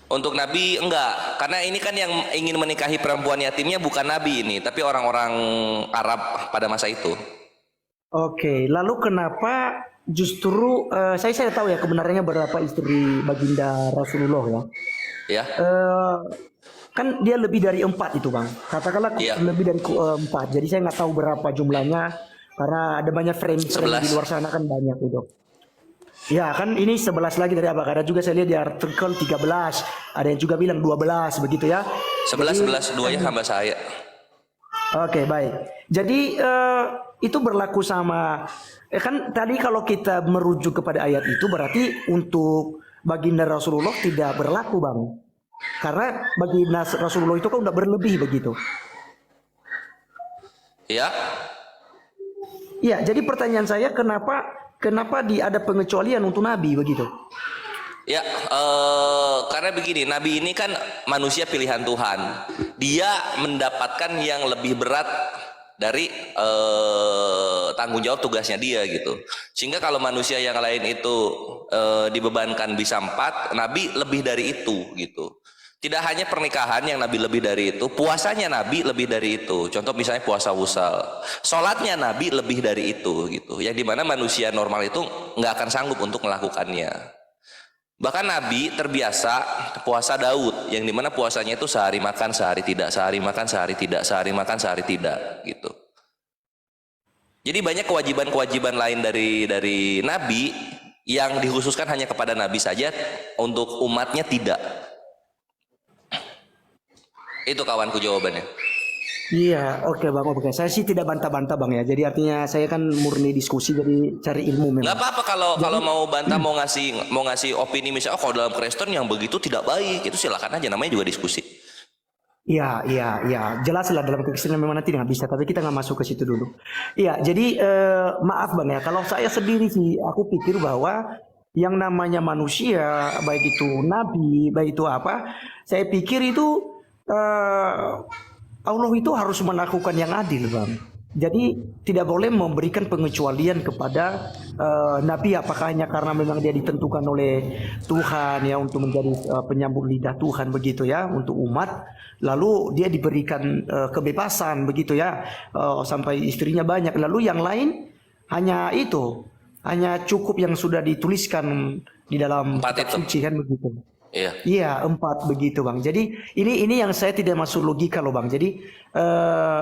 Untuk nabi enggak, karena ini kan yang ingin menikahi perempuan yatimnya bukan nabi ini, tapi orang-orang Arab pada masa itu. Oke, lalu kenapa justru saya tahu ya kebenarannya berapa istri baginda Rasulullah ya. Ya, Eh, kan dia lebih dari empat itu bang. Katakanlah iya, lebih dari empat. Jadi saya nggak tahu berapa jumlahnya karena ada banyak frame-frame di 11. luar sana kan banyak itu. Ya kan ini 11 lagi dari apa? Ada juga saya lihat di artikel 13. Ada yang juga bilang 12 begitu ya. 11 Jadi 11 duanya hamba saya. oke, baik. Jadi itu berlaku sama kan tadi kalau kita merujuk kepada ayat itu berarti untuk baginda Rasulullah tidak berlaku, Bang. Karena baginda Rasulullah itu kan udah berlebih begitu. Ya, Iya, jadi pertanyaan saya kenapa ada pengecualian untuk nabi begitu? ya, karena begini, nabi ini kan manusia pilihan Tuhan. Dia mendapatkan yang lebih berat dari tanggung jawab tugasnya dia gitu. Sehingga kalau manusia yang lain itu dibebankan bisa 4, nabi lebih dari itu gitu. Tidak hanya pernikahan yang nabi lebih dari itu, puasanya nabi lebih dari itu. Contoh misalnya puasa wusal, sholatnya nabi lebih dari itu gitu. Yang dimana manusia normal itu nggak akan sanggup untuk melakukannya. Bahkan nabi terbiasa puasa Daud, yang dimana puasanya itu sehari makan sehari tidak, sehari makan sehari tidak, sehari makan sehari tidak gitu. Jadi banyak kewajiban-kewajiban lain dari nabi yang dikhususkan hanya kepada nabi saja, untuk umatnya tidak. Itu kawanku jawabannya. Iya, oke Bang, oke. Saya sih tidak bantah-bantah Bang ya. Jadi artinya saya kan murni diskusi jadi cari ilmu Nggak memang. apa-apa kalau Jadi kalau mau bantah, mau ngasih opini misalnya, oh kalau dalam Kristen yang begitu tidak baik, itu silakan aja, namanya juga diskusi. iya, iya, iya. Jelas lah dalam kekristenan memang nanti nggak bisa, tapi kita nggak masuk ke situ dulu. Iya, jadi maaf Bang ya, kalau saya sendiri sih, aku pikir bahwa yang namanya manusia, baik itu nabi, baik itu apa, saya pikir itu Allah itu harus melakukan yang adil, Bang. Jadi tidak boleh memberikan pengecualian kepada nabi apakah hanya karena memang dia ditentukan oleh Tuhan ya untuk menjadi penyambung lidah Tuhan begitu ya untuk umat lalu dia diberikan kebebasan begitu ya sampai istrinya banyak lalu yang lain hanya itu hanya cukup yang sudah dituliskan di dalam 4 kitab itu. suci kan begitu. Iya. Iya, empat begitu, Bang. Jadi ini yang saya tidak masuk logika loh, Bang. Jadi eh,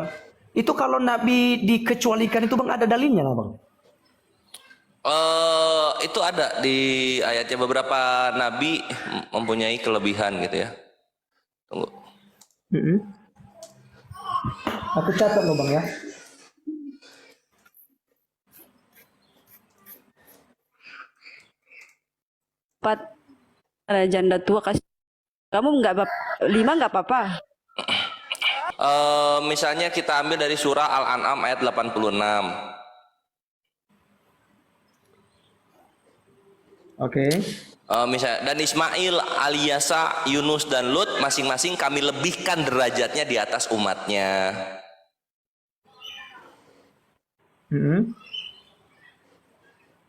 itu kalau Nabi dikecualikan itu, Bang, ada dalilnya nggak, Bang? Itu ada di ayatnya, beberapa nabi mempunyai kelebihan gitu ya. Tunggu. Mm-mm. Aku catat loh, Bang ya. Empat, ada janda tua kasih kamu nggak lima nggak apa-apa. Misalnya kita ambil dari surah Al-An'am ayat 86. Oke. Misalnya, dan Ismail, Alyasa, Yunus dan Lut masing-masing kami lebihkan derajatnya di atas umatnya. Mm-mm.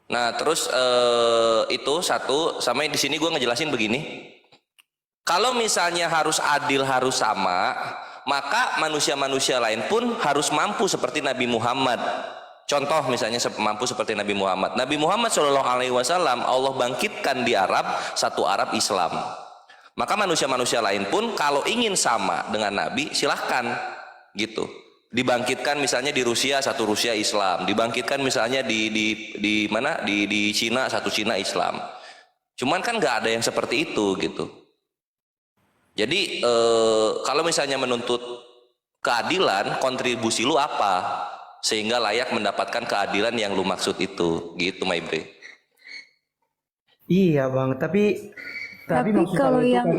Nah, terus itu satu, sama di sini gue ngejelasin begini. Kalau misalnya harus adil, harus sama, maka manusia-manusia lain pun harus mampu seperti Nabi Muhammad. Contoh misalnya mampu seperti Nabi Muhammad. Nabi Muhammad Shallallahu Alaihi Wasallam Allah bangkitkan di Arab, satu Arab Islam. Maka manusia-manusia lain pun kalau ingin sama dengan Nabi, silahkan gitu. Dibangkitkan misalnya di Rusia, satu Rusia Islam. Dibangkitkan misalnya di mana, di Cina, satu Cina Islam. Cuman kan nggak ada yang seperti itu gitu. Jadi kalau misalnya menuntut keadilan, kontribusi lu apa sehingga layak mendapatkan keadilan yang lu maksud itu, gitu, Maibre. Iya, Bang. Tapi Tapi maksud kalau saya itu yang kan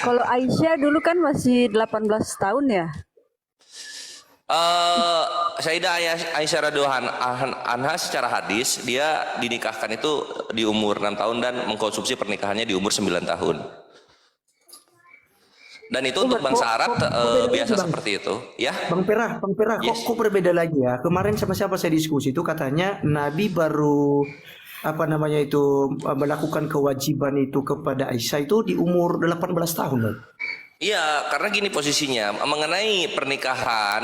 kalau Aisyah dulu kan masih 18 tahun ya. Sayyidah Aisyah radhiyallahu anha secara hadis dia dinikahkan itu di umur 6 tahun dan mengkonsumsi pernikahannya di umur 9 tahun. Dan itu untuk bangsa Arab beda lagi, biasa Bang. seperti itu, ya. Bang Perah, Yes. kok berbeda lagi ya? Kemarin sama siapa saya diskusi itu katanya Nabi baru apa namanya itu melakukan kewajiban itu kepada Aisyah itu di umur 18 tahun, Bang. Iya, karena gini posisinya mengenai pernikahan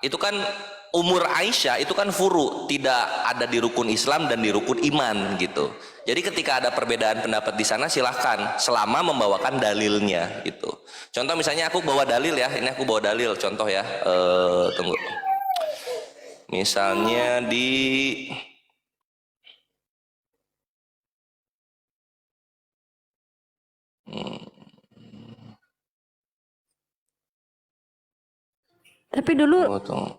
itu kan umur Aisyah itu kan furu, tidak ada di rukun Islam dan di rukun iman gitu. Jadi ketika ada perbedaan pendapat di sana silahkan selama membawakan dalilnya gitu. Contoh misalnya aku bawa dalil ya, ini aku bawa dalil contoh ya. Tunggu. Misalnya di Tapi dulu tunggu.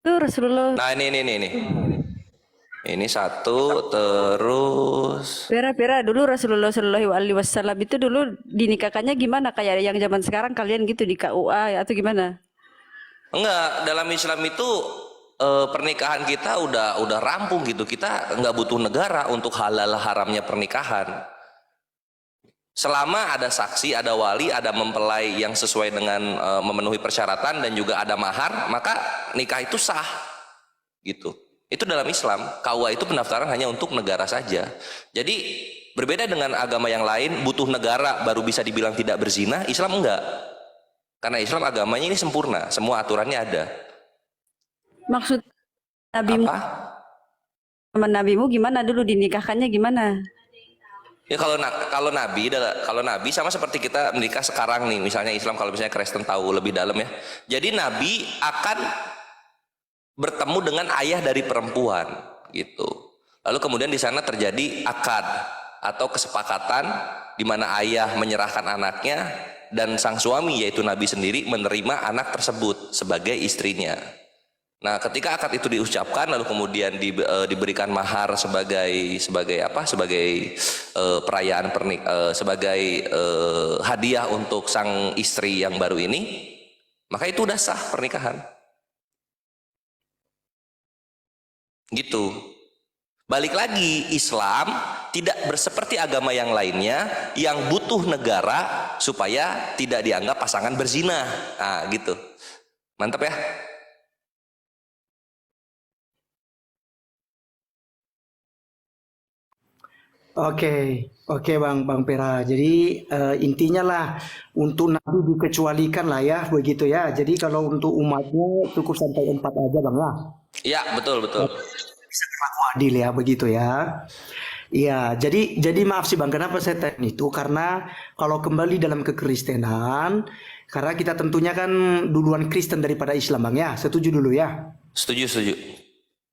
tuh Rasulullah Nah ini. Ini satu terus Pera dulu Rasulullah Shallallahu Alaihi Wasallam itu dulu dinikahkannya gimana kayak yang zaman sekarang kalian gitu di KUA atau gimana? enggak, dalam Islam itu pernikahan kita udah rampung gitu. Kita nggak butuh negara untuk halal haramnya pernikahan. Selama ada saksi, ada wali, ada mempelai yang sesuai dengan memenuhi persyaratan dan juga ada mahar, maka nikah itu sah gitu. Itu dalam Islam. KUA itu pendaftaran hanya untuk negara saja. Jadi berbeda dengan agama yang lain, butuh negara baru bisa dibilang tidak berzina. Islam enggak. Karena Islam agamanya ini sempurna, semua aturannya ada. Maksud nabimu Apa? sama nabimu gimana dulu dinikahkannya gimana? Ya kalau nabi sama seperti kita menikah sekarang nih, misalnya Islam, kalau misalnya Kristen tahu lebih dalam ya. Jadi nabi akan bertemu dengan ayah dari perempuan gitu. Lalu kemudian di sana terjadi akad atau kesepakatan di mana ayah menyerahkan anaknya dan sang suami yaitu nabi sendiri menerima anak tersebut sebagai istrinya. Nah, ketika akad itu diucapkan lalu kemudian diberikan mahar sebagai perayaan sebagai hadiah untuk sang istri yang baru ini, maka itu udah sah pernikahan. Gitu. Balik lagi, Islam tidak seperti agama yang lainnya yang butuh negara supaya tidak dianggap pasangan berzina. Nah, gitu. Mantap ya? Oke, Bang Pera. Jadi intinya lah untuk Nabi dikecualikan lah ya, begitu ya. Jadi kalau untuk umatnya cukup sampai 4 aja, Bang ya. Ya, betul. Bisa berlaku adil ya, begitu ya. Iya, jadi maaf sih Bang, kenapa saya tanya itu? Karena kalau kembali dalam kekristenan, karena kita tentunya kan duluan Kristen daripada Islam, Bang ya. Setuju dulu ya. Setuju.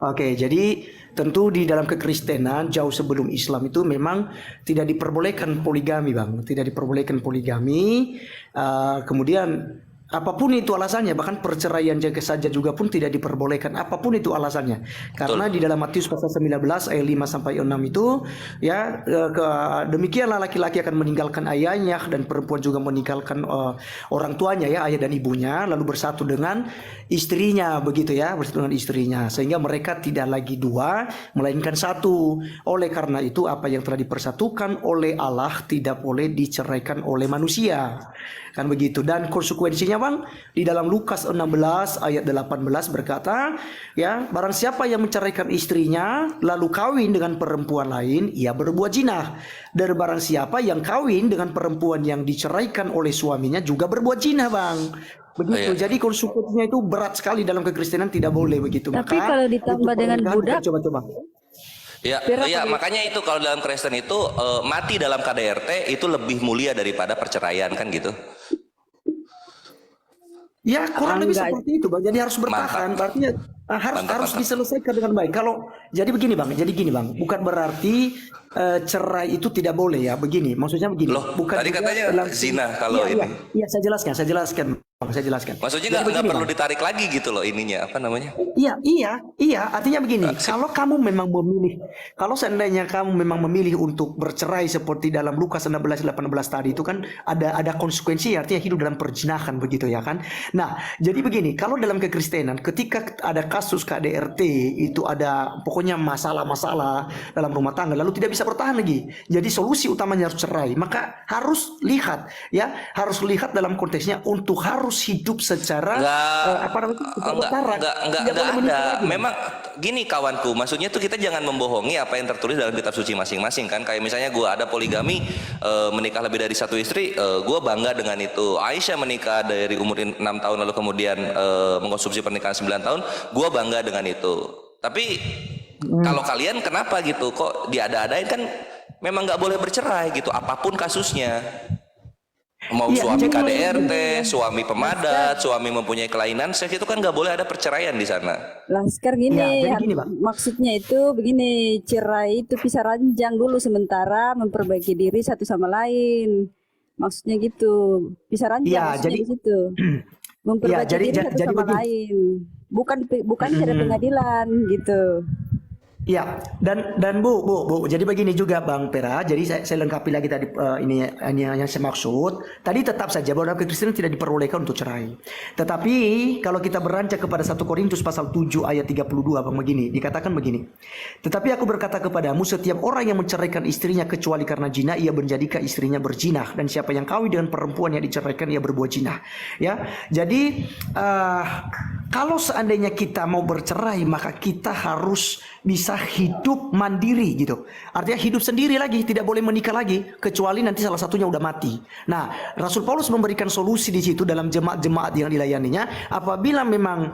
Oke, jadi tentu di dalam kekristenan jauh sebelum Islam itu memang tidak diperbolehkan poligami, Bang. Tidak diperbolehkan poligami. Kemudian apapun itu alasannya, bahkan perceraian saja juga pun tidak diperbolehkan. Apapun itu alasannya. Karena Betul. di dalam Matius pasal 19 ayat 5 sampai 6 itu ya demikianlah laki-laki akan meninggalkan ayahnya dan perempuan juga meninggalkan orang tuanya ya, ayah dan ibunya, lalu bersatu dengan istrinya, begitu ya, bersatu dengan istrinya, sehingga mereka tidak lagi dua melainkan satu. Oleh karena itu apa yang telah dipersatukan oleh Allah tidak boleh diceraikan oleh manusia. Kan begitu. Dan konsekuensinya Bang, di dalam Lukas 16 ayat 18 berkata, ya, barang siapa yang menceraikan istrinya lalu kawin dengan perempuan lain, ia berbuat zina. Dan barang siapa yang kawin dengan perempuan yang diceraikan oleh suaminya juga berbuat zina, Bang. Begitu. Oh, iya. Jadi konsekuensinya itu berat sekali dalam kekristenan, tidak boleh begitu. Tapi Maka kalau ditambah untuk dengan pernikahan budak, kita coba-coba. Ya, makanya itu kalau dalam Kristen itu mati dalam KDRT itu lebih mulia daripada perceraian kan gitu. Ya kurang lebih enggak. seperti itu Bang. Jadi harus bertahan. Mantap. Artinya harus diselesaikan dengan baik. Kalau jadi begini Bang, bukan berarti cerai itu tidak boleh ya. Begini, maksudnya begini. Loh, Bukan tadi juga katanya dalam zina kalau ini. Iya, saya jelaskan. Bang, saya jelaskan. Maksudnya Jadi nggak begini, perlu Bang. ditarik lagi gitu loh ininya, apa namanya? Iya. Artinya begini, kalau kamu memang memilih, kalau seandainya kamu memang memilih untuk bercerai seperti dalam Lukas 16:18 tadi itu kan ada konsekuensi, artinya hidup dalam perzinahan begitu ya kan. Nah, jadi begini, kalau dalam kekristenan ketika ada kasus KDRT itu ada pokoknya masalah-masalah dalam rumah tangga lalu tidak bisa bertahan lagi. Jadi solusi utamanya harus cerai. Maka harus lihat dalam konteksnya untuk harus harus hidup secara apa namanya secara bertarak. Tidak enggak boleh menikah ada. lagi. Memang gini kawanku, maksudnya tuh kita jangan membohongi apa yang tertulis dalam kitab suci masing-masing kan. Kayak misalnya gue ada poligami, menikah lebih dari satu istri, gue bangga dengan itu. Aisyah menikah dari umur 6 tahun lalu kemudian mengkonsumsi pernikahan 9 tahun, gue bangga dengan itu. Tapi kalau kalian kenapa gitu? Kok diada-adain kan? Memang nggak boleh bercerai gitu, apapun kasusnya. Mau Iya, suami jadi KDRT, suami pemadat, suami mempunyai kelainan seks, itu kan nggak boleh ada perceraian di sana. Laskar Ya, gini, jadi gini, Bang. maksudnya itu begini, cerai itu pisah ranjang dulu sementara memperbaiki diri satu sama lain. Maksudnya gitu, pisah ranjang Iya, maksudnya jadi di situ. Memperbaiki jadi diri satu sama begini. lain. Bukan cara pengadilan gitu. Ya, dan Bu, jadi begini juga Bang Pera. Jadi saya lengkapi lagi tadi ini yang saya maksud. Tadi tetap saja bahwa dalam kekristenan tidak diperbolehkan untuk cerai. Tetapi kalau kita beranjak kepada 1 Korintus pasal 7 ayat 32 Bang begini, dikatakan begini. Tetapi aku berkata kepadamu, setiap orang yang menceraikan istrinya kecuali karena zina, ia menjadikan istrinya berzina, dan siapa yang kawin dengan perempuan yang diceraikan ia berbuat zina. Ya. Jadi kalau seandainya kita mau bercerai, maka kita harus bisa hidup mandiri gitu. Artinya hidup sendiri lagi, tidak boleh menikah lagi kecuali nanti salah satunya udah mati. Nah, Rasul Paulus memberikan solusi di situ dalam jemaat-jemaat yang dilayaninya. Apabila memang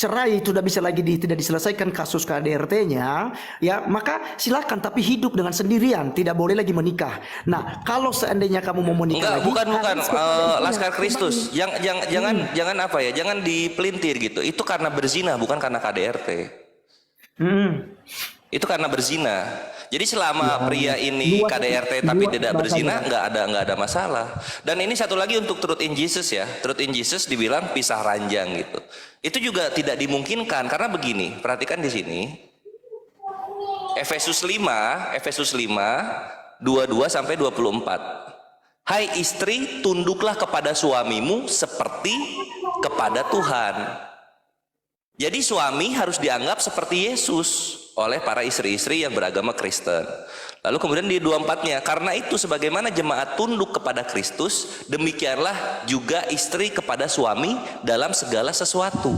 cerai tidak bisa lagi tidak diselesaikan kasus KDRT-nya, ya maka silakan tapi hidup dengan sendirian, tidak boleh lagi menikah. Nah, kalau seandainya kamu mau menikah Enggak, lagi, bukan Laskar Kristus. Jangan apa ya? Jangan dipelintir gitu. Itu karena berzina, bukan karena KDRT. Itu karena berzina. Jadi selama pria ini KDRT tapi tidak berzina, nggak ada masalah. Dan ini satu lagi untuk Truth in Jesus ya. Truth in Jesus dibilang pisah ranjang gitu. Itu juga tidak dimungkinkan karena begini. Perhatikan di sini. Efesus 5 22 sampai 24. Hai istri, tunduklah kepada suamimu seperti kepada Tuhan. Jadi suami harus dianggap seperti Yesus oleh para istri-istri yang beragama Kristen. Lalu kemudian di 24-nya, karena itu sebagaimana jemaat tunduk kepada Kristus, demikianlah juga istri kepada suami dalam segala sesuatu.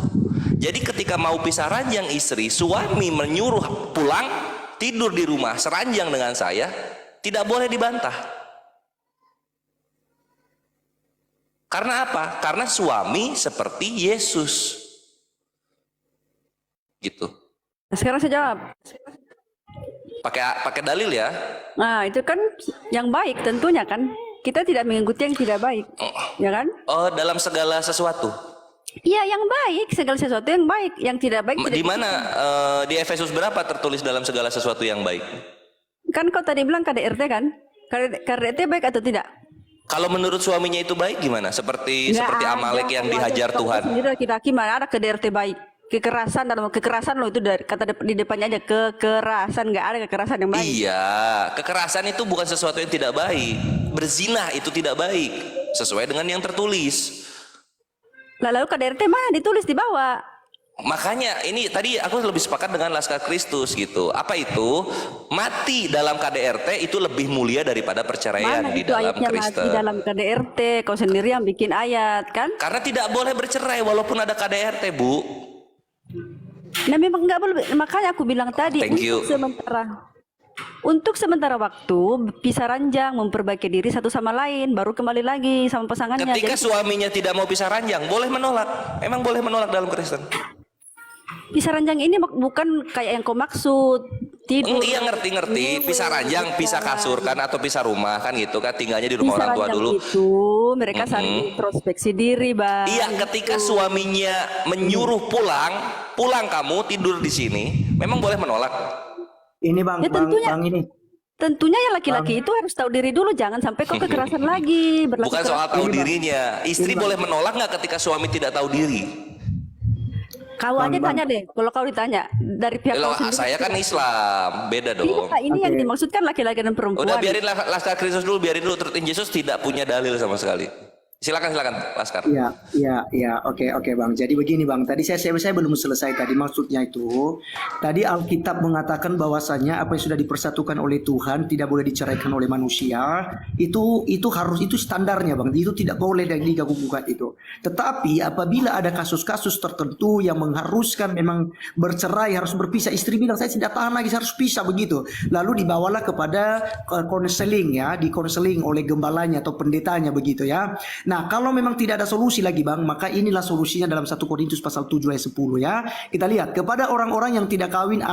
Jadi ketika mau pisah ranjang istri, suami menyuruh pulang, tidur di rumah seranjang dengan saya, tidak boleh dibantah. Karena apa? Karena suami seperti Yesus. Gitu. Sekarang saya jawab. Pakai dalil ya. Nah, itu kan yang baik tentunya kan. Kita tidak mengikuti yang tidak baik. Ya kan? Oh, dalam segala sesuatu. Iya, yang baik, segala sesuatu yang baik, yang tidak baik tidak Di mana di Efesus berapa tertulis dalam segala sesuatu yang baik? kan kau tadi bilang KDRT kan? KDRT baik atau tidak? Kalau menurut suaminya itu baik gimana? Seperti Amalek yang dihajar Tuhan. Sendiri laki-laki mana ada KDRT baik? Kekerasan dalam kekerasan loh itu dari kata di depannya aja kekerasan, nggak ada kekerasan yang baik. Iya, kekerasan itu bukan sesuatu yang tidak baik. Berzina itu tidak baik sesuai dengan yang tertulis. Lalu KDRT mana ditulis di bawah? Makanya ini tadi aku lebih sepakat dengan Laskar Kristus gitu. Apa itu? Mati dalam KDRT itu lebih mulia daripada perceraian Mana di itu dalam ayatnya Kristen. mati dalam KDRT? Kau sendiri yang bikin ayat kan? Karena tidak boleh bercerai walaupun ada KDRT, Bu. Nah memang nggak boleh. Makanya aku bilang tadi Thank you. Untuk sementara waktu pisah ranjang, memperbaiki diri satu sama lain, baru kembali lagi sama pasangannya. Ketika Jadi, suaminya tidak mau pisah ranjang, boleh menolak. Emang boleh menolak dalam Kristen. pisah ranjang ini bukan kayak yang kau maksud. Tidur. Iya ngerti. Pisah ranjang, pisah kasur kan atau pisah rumah kan gitu kan, tinggalnya di rumah Pisah orang tua ranjang dulu. itu mereka saling introspeksi diri, Bang. Iya, ketika suaminya menyuruh pulang kamu tidur di sini, memang boleh menolak. Ini Bang, Ya, tentunya. Bang ini. Tentunya ya laki-laki itu harus tahu diri dulu, jangan sampai kok kekerasan lagi. Berlaku Bukan keras. soal tahu dirinya. Istri boleh menolak nggak ketika suami tidak tahu diri? Kau aja tanya deh, kalau kau ditanya dari pihak kau sendiri. Saya kan Islam, beda dong. Iya, ini yang dimaksudkan laki-laki dan perempuan. Udah biarin Laskar Kristus dulu, biarin dulu. Truth in Jesus tidak punya dalil sama sekali. Silakan Laskar. Iya, iya, oke Bang. Jadi begini Bang, tadi saya belum selesai tadi maksudnya itu. Tadi Alkitab mengatakan bahwasanya apa yang sudah dipersatukan oleh Tuhan tidak boleh diceraikan oleh manusia. Itu harus itu standarnya Bang. Itu tidak boleh digabung-gabungkan itu. Tetapi apabila ada kasus-kasus tertentu yang mengharuskan memang bercerai, harus berpisah, istri bilang saya tidak tahan lagi, saya harus pisah begitu. Lalu dibawalah kepada konseling ya, dikonseling oleh gembalanya atau pendetanya begitu ya. Nah, kalau memang tidak ada solusi lagi Bang, maka inilah solusinya dalam 1 Korintus pasal 7 ayat 10 ya. Kita lihat, kepada orang-orang yang tidak kawin,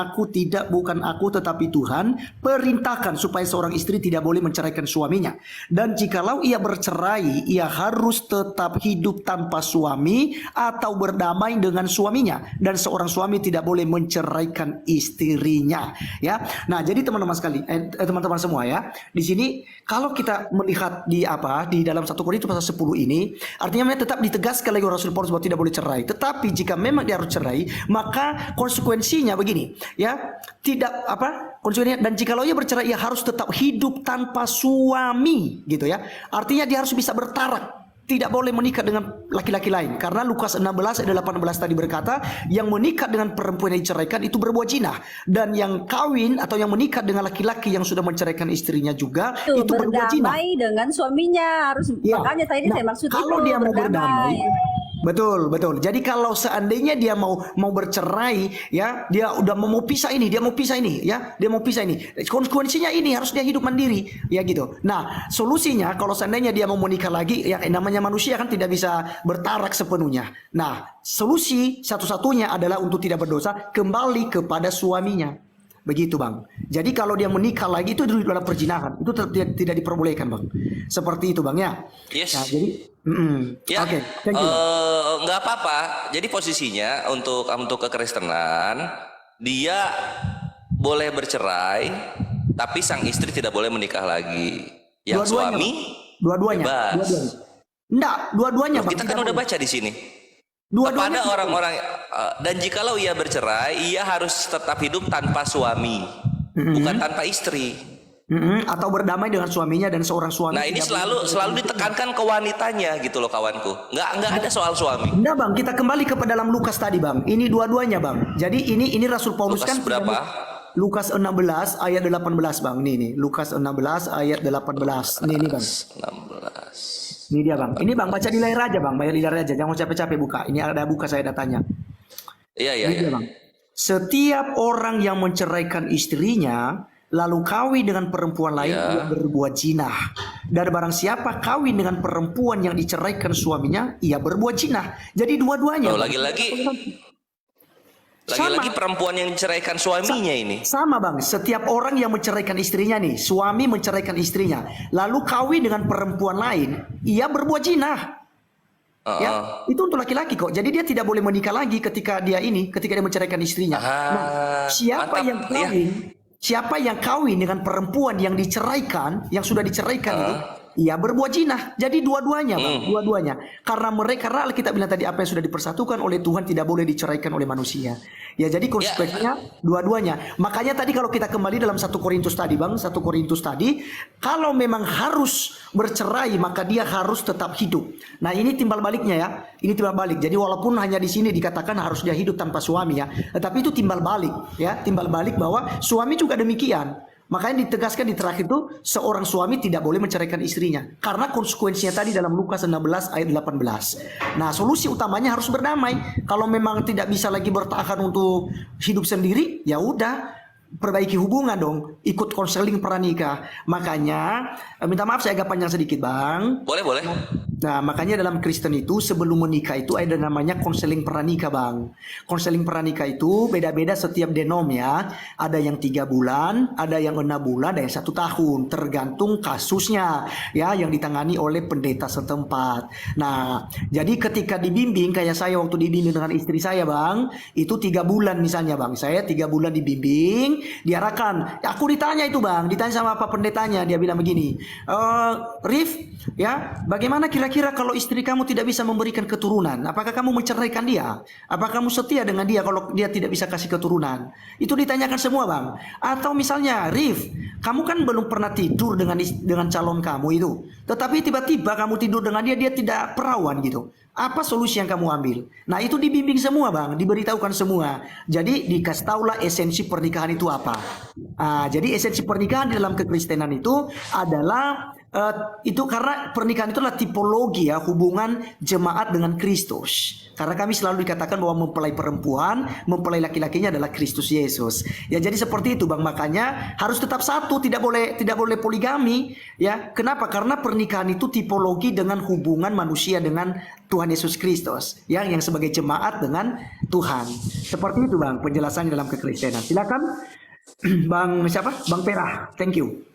bukan aku tetapi Tuhan, perintahkan supaya seorang istri tidak boleh menceraikan suaminya. Dan jikalau ia bercerai, ia harus tetap hidup tanpa suami atau berdamai dengan suaminya. Dan seorang suami tidak boleh menceraikan istrinya ya. Nah, jadi teman-teman sekali, teman-teman semua ya. Di sini kalau kita melihat di dalam 1 Korintus pasal 10 ini, artinya tetap ditegaskan lagi Rasul Paulus bahwa tidak boleh cerai. Tetapi jika memang dia harus cerai, maka konsekuensinya begini, ya, konsekuensinya, dan jikalau ia bercerai, ia harus tetap hidup tanpa suami, gitu ya. Artinya dia harus bisa bertarak. Tidak boleh menikah dengan laki-laki lain. Karena Lukas 16 ayat 18 tadi berkata, yang menikah dengan perempuan yang diceraikan itu berbuat zina. Dan yang kawin atau yang menikah dengan laki-laki yang sudah menceraikan istrinya juga itu berbuat zina. Berdamai dengan suaminya harus ya. Makanya tadi saya maksud kalau itu dia mau berdamai. Betul. Jadi kalau seandainya dia mau bercerai, ya, dia udah mau pisah ini, dia mau pisah ini. Konsekuensinya ini harus dia hidup mandiri, ya gitu. Nah, solusinya kalau seandainya dia mau menikah lagi, ya namanya manusia kan tidak bisa bertarak sepenuhnya. Nah, solusi satu-satunya adalah untuk tidak berdosa kembali kepada suaminya. Begitu Bang. Jadi kalau dia menikah lagi itu dalam perzinahan, itu tidak diperbolehkan Bang. Seperti itu Bang ya. Yes. Nah, jadi ya, oke, thank you. Nggak apa-apa. Jadi posisinya untuk kekristenan, dia boleh bercerai, tapi sang istri tidak boleh menikah lagi. Yang suami dua-duanya. Enggak, dua-duanya Bang. Kita kan udah baca di sini. Dua-duanya kepada orang-orang dan jikalau ia bercerai, ia harus tetap hidup tanpa suami, bukan tanpa istri. Atau berdamai dengan suaminya dan seorang suami. Nah, ini selalu ditekankan ke wanitanya gitu loh kawanku. Nggak ada soal suami. Enggak Bang, kita kembali ke dalam Lukas tadi Bang. Ini dua-duanya Bang. Jadi ini Rasul Paulus Lukas kan berapa? Lukas 16 ayat 18 Bang. Nih Lukas 16 ayat 18. Nih Bang. 16. Ini dia Bang. Ini Bang baca di layar aja Bang, bayar di layar aja. Jangan capek-capek buka. Ini ada buka saya datanya. Iya. Bang. Setiap orang yang menceraikan istrinya lalu kawin dengan perempuan lain ia berbuat zina. Dan barang siapa kawin dengan perempuan yang diceraikan suaminya, ia berbuat zina. Jadi dua-duanya. Lagi-lagi perempuan yang diceraikan suaminya ini. Sama Bang, setiap orang yang menceraikan istrinya nih, suami menceraikan istrinya, lalu kawin dengan perempuan lain, ia berbuat zina. Ya, itu untuk laki-laki kok. Jadi dia tidak boleh menikah lagi ketika dia menceraikan istrinya. Nah, siapa yang kawin dengan perempuan yang diceraikan, yang sudah diceraikan itu, ia berbuat zina. Jadi dua-duanya Bang, dua-duanya. Karena Alkitab bilang tadi apa yang sudah dipersatukan oleh Tuhan tidak boleh diceraikan oleh manusia. Ya, jadi konsekuensinya dua-duanya. Makanya tadi kalau kita kembali dalam 1 Korintus tadi Bang, 1 Korintus tadi, kalau memang harus bercerai maka dia harus tetap hidup. Nah, ini timbal baliknya ya. Ini timbal balik. Jadi walaupun hanya di sini dikatakan harus dia hidup tanpa suami ya, tetapi itu timbal balik ya, timbal balik bahwa suami juga demikian. Makanya ditegaskan di terakhir itu seorang suami tidak boleh menceraikan istrinya karena konsekuensinya tadi dalam Lukas 16 ayat 18. Nah, solusi utamanya harus berdamai. Kalau memang tidak bisa lagi bertahan untuk hidup sendiri, ya udah perbaiki hubungan dong, ikut konseling pranikah. Makanya minta maaf saya agak panjang sedikit Bang. Boleh. Nah, makanya dalam Kristen itu sebelum menikah itu ada namanya konseling pranikah Bang. Konseling pranikah itu beda-beda setiap denom ya. Ada yang 3 bulan, ada yang 6 bulan, ada yang 1 tahun. Tergantung kasusnya ya, yang ditangani oleh pendeta setempat. Nah, jadi ketika dibimbing kayak saya waktu dibimbing dengan istri saya Bang, itu 3 bulan misalnya Bang. Saya 3 bulan dibimbing, diarahkan. Aku ditanya itu Bang, ditanya sama apa pendetanya, dia bilang begini, Rif, ya, bagaimana kira-kira kira-kira kalau istri kamu tidak bisa memberikan keturunan, apakah kamu menceraikan dia? Apakah kamu setia dengan dia kalau dia tidak bisa kasih keturunan? Itu ditanyakan semua, Bang. Atau misalnya, Rif, kamu kan belum pernah tidur dengan calon kamu itu, tetapi tiba-tiba kamu tidur dengan dia, dia tidak perawan gitu. Apa solusi yang kamu ambil? Nah, itu dibimbing semua, Bang, diberitahukan semua. Jadi dikasih tahulah esensi pernikahan itu apa. Jadi esensi pernikahan di dalam kekristenan itu adalah itu karena pernikahan itu adalah tipologi ya, hubungan jemaat dengan Kristus. Karena kami selalu dikatakan bahwa mempelai perempuan, mempelai laki-lakinya adalah Kristus Yesus. Ya, jadi seperti itu, Bang. Makanya harus tetap satu, tidak boleh poligami, ya. Kenapa? Karena pernikahan itu tipologi dengan hubungan manusia dengan Tuhan Yesus Kristus, ya, yang sebagai jemaat dengan Tuhan. Seperti itu, Bang, penjelasannya dalam kekristenan. Silakan Bang siapa? Bang Perah. Thank you.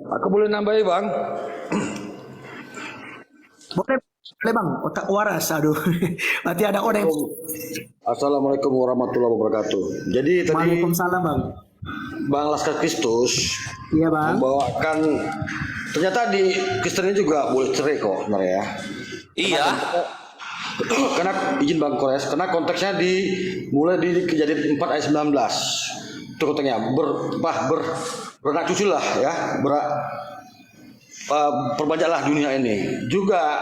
Aku boleh nambahin, Bang? Boleh Bang, otak waras, aduh. Berarti ada orang yang... Assalamualaikum warahmatullahi wabarakatuh. Jadi tadi Waalaikumsalam, Bang. Bang Laskar Kristus Iya, Bang. membawakan, ternyata di Kristen ini juga boleh cerai kok sebenarnya ya. Iya. Karena izin Bang Kores, karena konteksnya mulai di Kejadian 4 ayat 19. Itu konteksnya beranak cucu lah ya, perbanyaklah dunia ini. Juga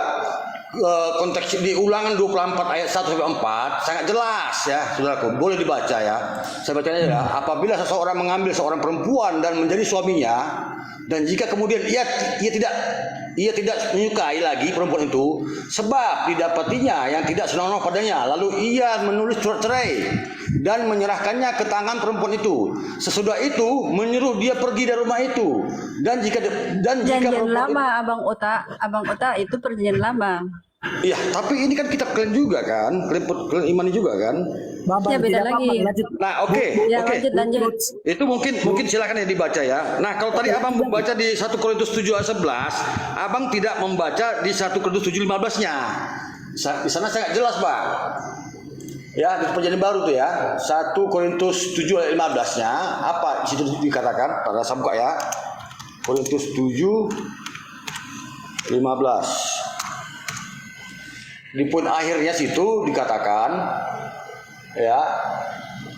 konteks di Ulangan 24 ayat 1 sampai 4 sangat jelas ya, saudaraku, boleh dibaca ya. Saya bacanya ya. Apabila seseorang mengambil seorang perempuan dan menjadi suaminya, dan jika kemudian ia tidak menyukai lagi perempuan itu, sebab didapatinya yang tidak senonoh padanya, lalu ia menulis surat cerai dan menyerahkannya ke tangan perempuan itu. Sesudah itu menyuruh dia pergi dari rumah itu. Dan jika Perjanjian lama, Abang Ota itu perjanjian lama. Iya, tapi ini kan kita klaim juga kan, klaim imani juga kan. Bang, Ya, beda tidak lagi. apa-apa, lanjut. Nah, oke. Ya, lanjut. Itu mungkin silakan ya dibaca ya. Nah, kalau tadi Abang membaca di 1 Korintus 7 ayat 11, Abang tidak membaca di 1 Korintus 7 15-nya. Di sana sangat jelas, Bang. Ya, di perjanjian baru tuh ya. 1 Korintus 7 ayat 15-nya apa di situ dikatakan? Pada saya buka ya. Korintus 7 15. Di poin akhirnya situ dikatakan ya,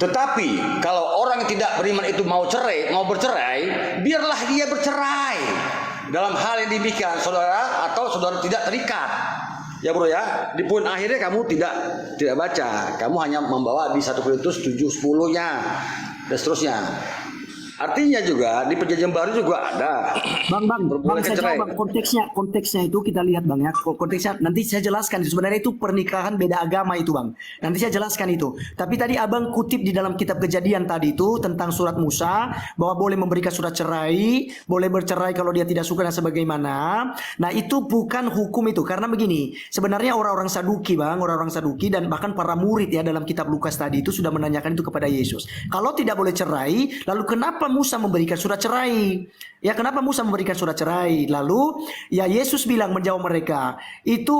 tetapi kalau orang yang tidak beriman itu mau bercerai, biarlah dia bercerai. Dalam hal yang demikian, saudara tidak terikat. Ya, Bro ya. Di poin akhirnya kamu tidak baca. Kamu hanya membawa di 1 Korintus 7:10-nya dan seterusnya. Artinya juga di perjanjian baru juga ada. Bang, saya cerai. jawab, Bang, konteksnya itu kita lihat, Bang ya. Konteksnya nanti saya jelaskan. Sebenarnya itu pernikahan beda agama itu, Bang. Nanti saya jelaskan itu. Tapi tadi Abang kutip di dalam kitab Kejadian tadi itu tentang surat Musa bahwa boleh memberikan surat cerai, boleh bercerai kalau dia tidak suka dan sebagaimana. Nah, itu bukan hukum itu, karena begini. Sebenarnya orang-orang Saduki, Bang, orang-orang Saduki dan bahkan para murid ya dalam kitab Lukas tadi itu sudah menanyakan itu kepada Yesus. Kalau tidak boleh cerai, lalu kenapa Musa memberikan surat cerai? Ya, kenapa Musa memberikan surat cerai? Lalu ya Yesus bilang menjawab mereka, itu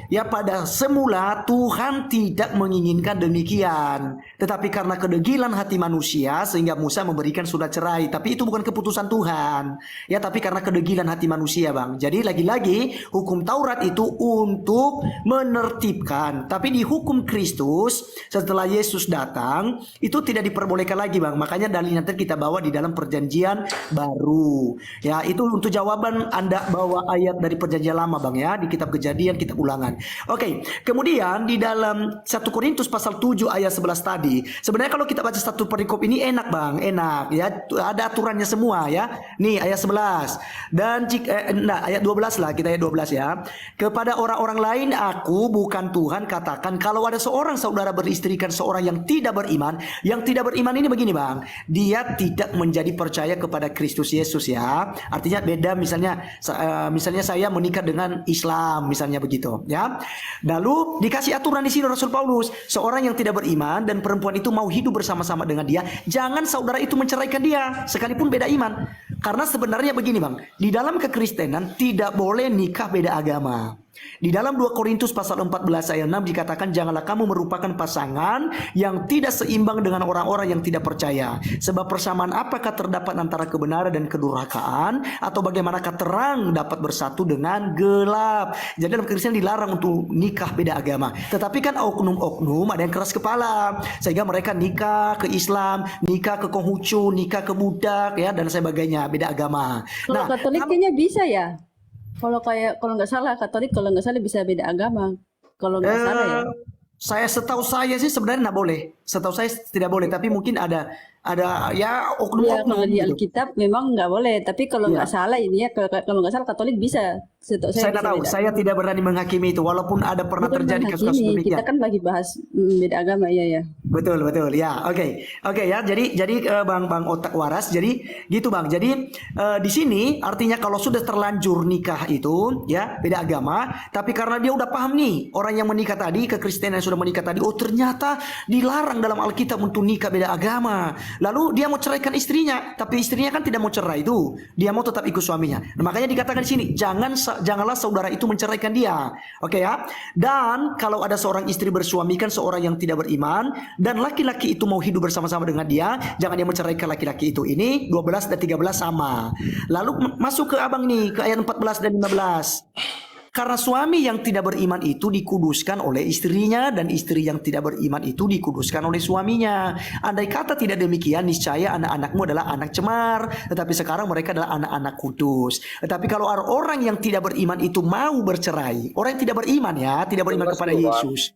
ya pada semula Tuhan tidak menginginkan demikian, tetapi karena kedegilan hati manusia sehingga Musa memberikan surat cerai. Tapi itu bukan keputusan Tuhan. Ya, tapi karena kedegilan hati manusia, Bang. Jadi lagi-lagi hukum Taurat itu untuk menertibkan, tapi di hukum Kristus setelah Yesus datang itu tidak diperbolehkan lagi, Bang. Makanya dalilnya kita bawa di dalam perjanjian baru. Ya, itu untuk jawaban Anda bawa ayat dari perjanjian lama, Bang ya, di kitab Kejadian, kitab Ulangan. Oke, kemudian di dalam 1 Korintus pasal 7 ayat 11 tadi. Sebenarnya kalau kita baca satu perikop ini enak, Bang, enak ya. Ada aturannya semua ya. Nih ayat 11. Dan ayat 12 lah, kita ayat 12 ya. Kepada orang-orang lain aku bukan Tuhan katakan, kalau ada seorang saudara beristrikan seorang yang tidak beriman. Yang tidak beriman ini begini, Bang. Dia tidak menjadi percaya kepada Kristus Yesus ya. Artinya beda, misalnya saya menikah dengan Islam misalnya begitu ya. Lalu dikasih aturan di sini Rasul Paulus, seorang yang tidak beriman dan perempuan itu mau hidup bersama-sama dengan dia, jangan saudara itu menceraikan dia sekalipun beda iman. Karena sebenarnya begini, Bang, di dalam kekristenan tidak boleh nikah beda agama. Di dalam 2 Korintus pasal 14 ayat 6 dikatakan janganlah kamu merupakan pasangan yang tidak seimbang dengan orang-orang yang tidak percaya. Sebab persamaan apakah terdapat antara kebenaran dan kedurhakaan, atau bagaimanakah terang dapat bersatu dengan gelap. Jadi dalam Kristen dilarang untuk nikah beda agama. Tetapi kan oknum-oknum ada yang keras kepala, sehingga mereka nikah ke Islam, nikah ke Konghucu, nikah ke Buddha ya dan sebagainya, beda agama. Kalau Katolik kayaknya bisa ya. Kalau nggak salah Katolik kalau nggak salah bisa beda agama. Kalau nggak salah ya. Setahu saya sih sebenarnya nggak boleh. Setahu saya tidak boleh, tapi mungkin ada ya Ya oknum-oknum kalau di gitu. Alkitab memang nggak boleh. Tapi kalau nggak salah ini ya kalau nggak salah Katolik bisa. Setahu Saya saya tidak bisa tahu, beda. saya tidak berani menghakimi itu, walaupun ada pernah Bukan terjadi kasus-kasus menghakimi, kita demikian. kan lagi bahas beda agama ya. Betul, ya, oke ya. Jadi bang otak waras. Jadi gitu bang. Jadi di sini artinya kalau sudah terlanjur nikah itu ya beda agama, tapi karena dia udah paham nih orang yang menikah tadi, kekristenan yang sudah menikah tadi, oh ternyata dilarang dalam Alkitab untuk nikah beda agama. Lalu dia mau ceraikan istrinya, tapi istrinya kan tidak mau cerai itu, dia mau tetap ikut suaminya. Nah, makanya dikatakan di sini janganlah saudara itu menceraikan dia. Oke ya. Dan kalau ada seorang istri bersuamikan seorang yang tidak beriman dan laki-laki itu mau hidup bersama-sama dengan dia, jangan dia menceraikan laki-laki itu. Ini 12 dan 13 sama. Lalu masuk ke abang nih ke ayat 14 dan 15. Karena suami yang tidak beriman itu dikuduskan oleh istrinya, dan istri yang tidak beriman itu dikuduskan oleh suaminya. Andai kata tidak demikian, niscaya anak-anakmu adalah anak cemar, tetapi sekarang mereka adalah anak-anak kudus. Tetapi kalau orang yang tidak beriman itu mau bercerai, orang yang tidak beriman ya, tidak beriman kepada Yesus,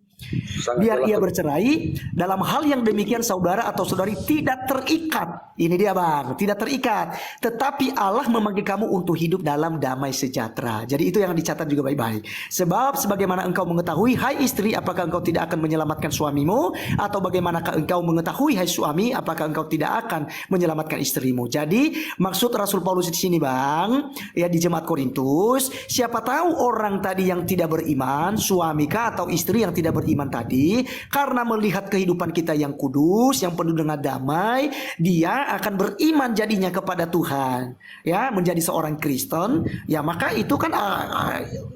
biar ia bercerai, dalam hal yang demikian saudara atau saudari tidak terikat. Ini dia bang, tidak terikat. Tetapi Allah memanggil kamu untuk hidup dalam damai sejahtera. Jadi itu yang dicatat juga baik-baik. Sebab sebagaimana engkau mengetahui, hai istri, apakah engkau tidak akan menyelamatkan suamimu? Atau bagaimanakah engkau mengetahui, hai suami, apakah engkau tidak akan menyelamatkan istrimu? Jadi maksud Rasul Paulus di sini bang, ya di jemaat Korintus, siapa tahu orang tadi yang tidak beriman, suami kah atau istri yang tidak beriman tadi, karena melihat kehidupan kita yang kudus, yang penuh dengan damai, dia akan beriman jadinya kepada Tuhan, ya menjadi seorang Kristen, ya maka itu kan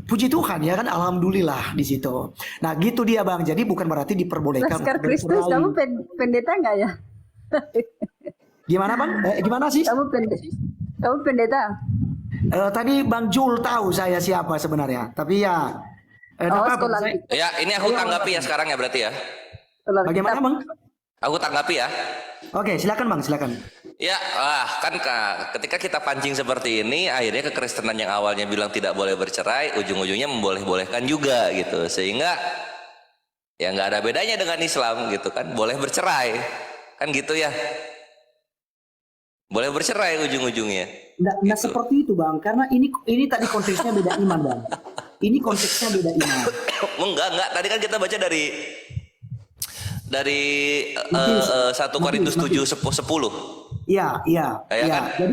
puji Tuhan ya kan, alhamdulillah di situ. Nah gitu dia bang, jadi bukan berarti diperbolehkan Laskar untuk Kristus, bercerai. kamu pendeta nggak ya? Gimana bang? Gimana sih? Kamu pendeta? Tadi Bang Jul tahu saya siapa sebenarnya, tapi ya apa, sekolah saya, Alkitab. Ya, ini aku tanggapi ya sekarang ya berarti ya. Sekolah bagaimana Alkitab. bang? Aku tanggapi ya. Oke, silakan bang, silakan. Ya, kan ketika kita pancing seperti ini, akhirnya kekristenan yang awalnya bilang tidak boleh bercerai, ujung-ujungnya memboleh-bolehkan juga gitu. Sehingga ya nggak ada bedanya dengan Islam gitu kan, boleh bercerai, kan gitu ya. Boleh bercerai ujung-ujungnya. Nggak seperti itu bang, karena ini tadi konteksnya beda iman bang. Ini konteksnya beda iman. Enggak. Tadi kan kita baca dari 1 Korintus 7:10. Iya. Ya kan?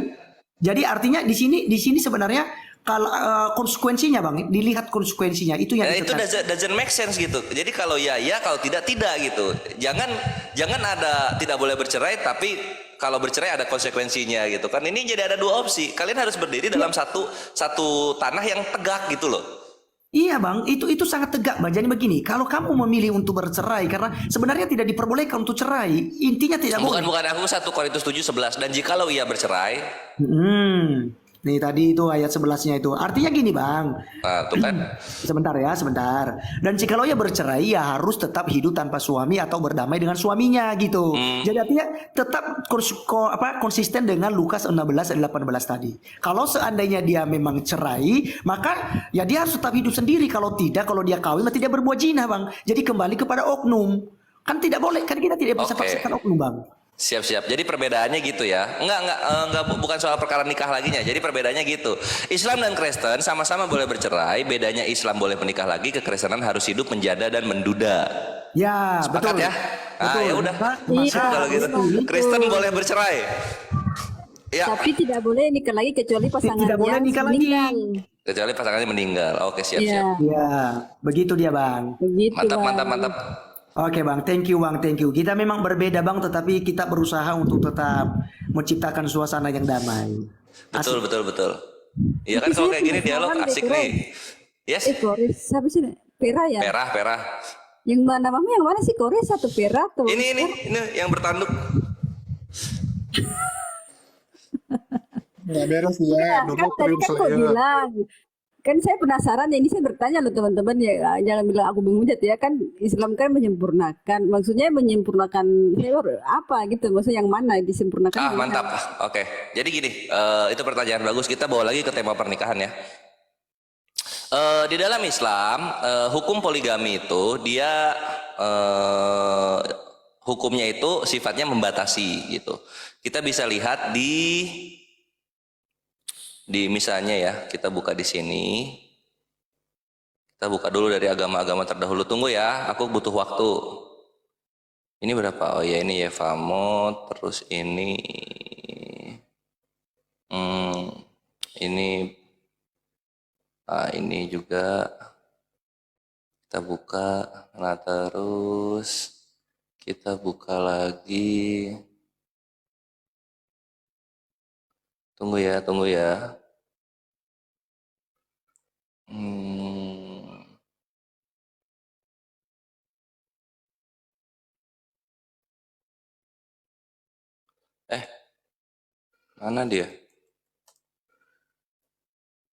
Jadi artinya di sini sebenarnya kalau konsekuensinya bang, dilihat konsekuensinya itu yang Itu doesn't make sense gitu. Jadi kalau ya, kalau tidak gitu. Jangan ada tidak boleh bercerai, tapi kalau bercerai ada konsekuensinya gitu kan. Ini jadi ada dua opsi. Kalian harus berdiri dalam satu tanah yang tegak gitu loh. Iya bang, itu sangat tegak bang. Jadi begini, kalau kamu memilih untuk bercerai karena sebenarnya tidak diperbolehkan untuk cerai, intinya tidak boleh. Bukan aku 1 Korintus 7:11, dan jikalau ia bercerai. Nih tadi itu ayat 11-nya itu. Artinya gini bang. Nah, tuh kan. Sebentar. Dan jikalau ia bercerai, ya harus tetap hidup tanpa suami atau berdamai dengan suaminya gitu. Jadi artinya tetap konsisten dengan Lukas 16 dan 18 tadi. Kalau seandainya dia memang cerai, maka ya dia harus tetap hidup sendiri. Kalau tidak, kalau dia kawin, berarti dia berbuat zina bang. Jadi kembali kepada oknum. Kan tidak boleh, kan kita tidak bisa paksakan oknum bang. Siap. Jadi perbedaannya gitu ya. Enggak, bukan soal perkara nikah laginya. Jadi perbedaannya gitu. Islam dan Kristen sama-sama boleh bercerai. Bedanya Islam boleh menikah lagi, kekristenan harus hidup menjada dan menduda. Ya, Sepakat betul. ya? Ya udah. Iya, Kalau gitu. Kristen boleh bercerai. Ya. Tapi tidak boleh nikah lagi kecuali pasangan Tidak boleh yang nikah lagi. meninggal. Kecuali pasangannya meninggal. Oke, siap. Iya, Ya, begitu dia bang. begitu Bang. Mantap. Oke bang, thank you bang, thank you. Kita memang berbeda bang, tetapi kita berusaha untuk tetap menciptakan suasana yang damai. Betul. Iya kan kalau kayak gini dialog asik nih. Yes, Kores, siapa sih? Pera ya? Perah. Yang mana mama? Yang mana sih Kores atau Pera atau? Ini yang bertanduk. Nggak beres ya, Kan dulu tadi Dream kan kok Slayer. bilang. Kan saya penasaran ya, ini saya bertanya loh teman-teman ya, jangan bilang aku bingung ya, kan Islam kan menyempurnakan, maksudnya menyempurnakan apa gitu, maksudnya yang mana disempurnakan? Ah, yang mana? mantap. Oke. Jadi gini, itu pertanyaan bagus. Kita bawa lagi ke tema pernikahan ya. Di dalam Islam, hukum poligami itu dia hukumnya itu sifatnya membatasi gitu. Kita bisa lihat di misalnya ya, kita buka di sini. Kita buka dulu dari agama-agama terdahulu. Tunggu ya, aku butuh waktu. Ini berapa? Oh ya, ini Yevamot, terus ini ini juga kita buka. Nah, terus kita buka lagi. Tunggu ya. Mana dia?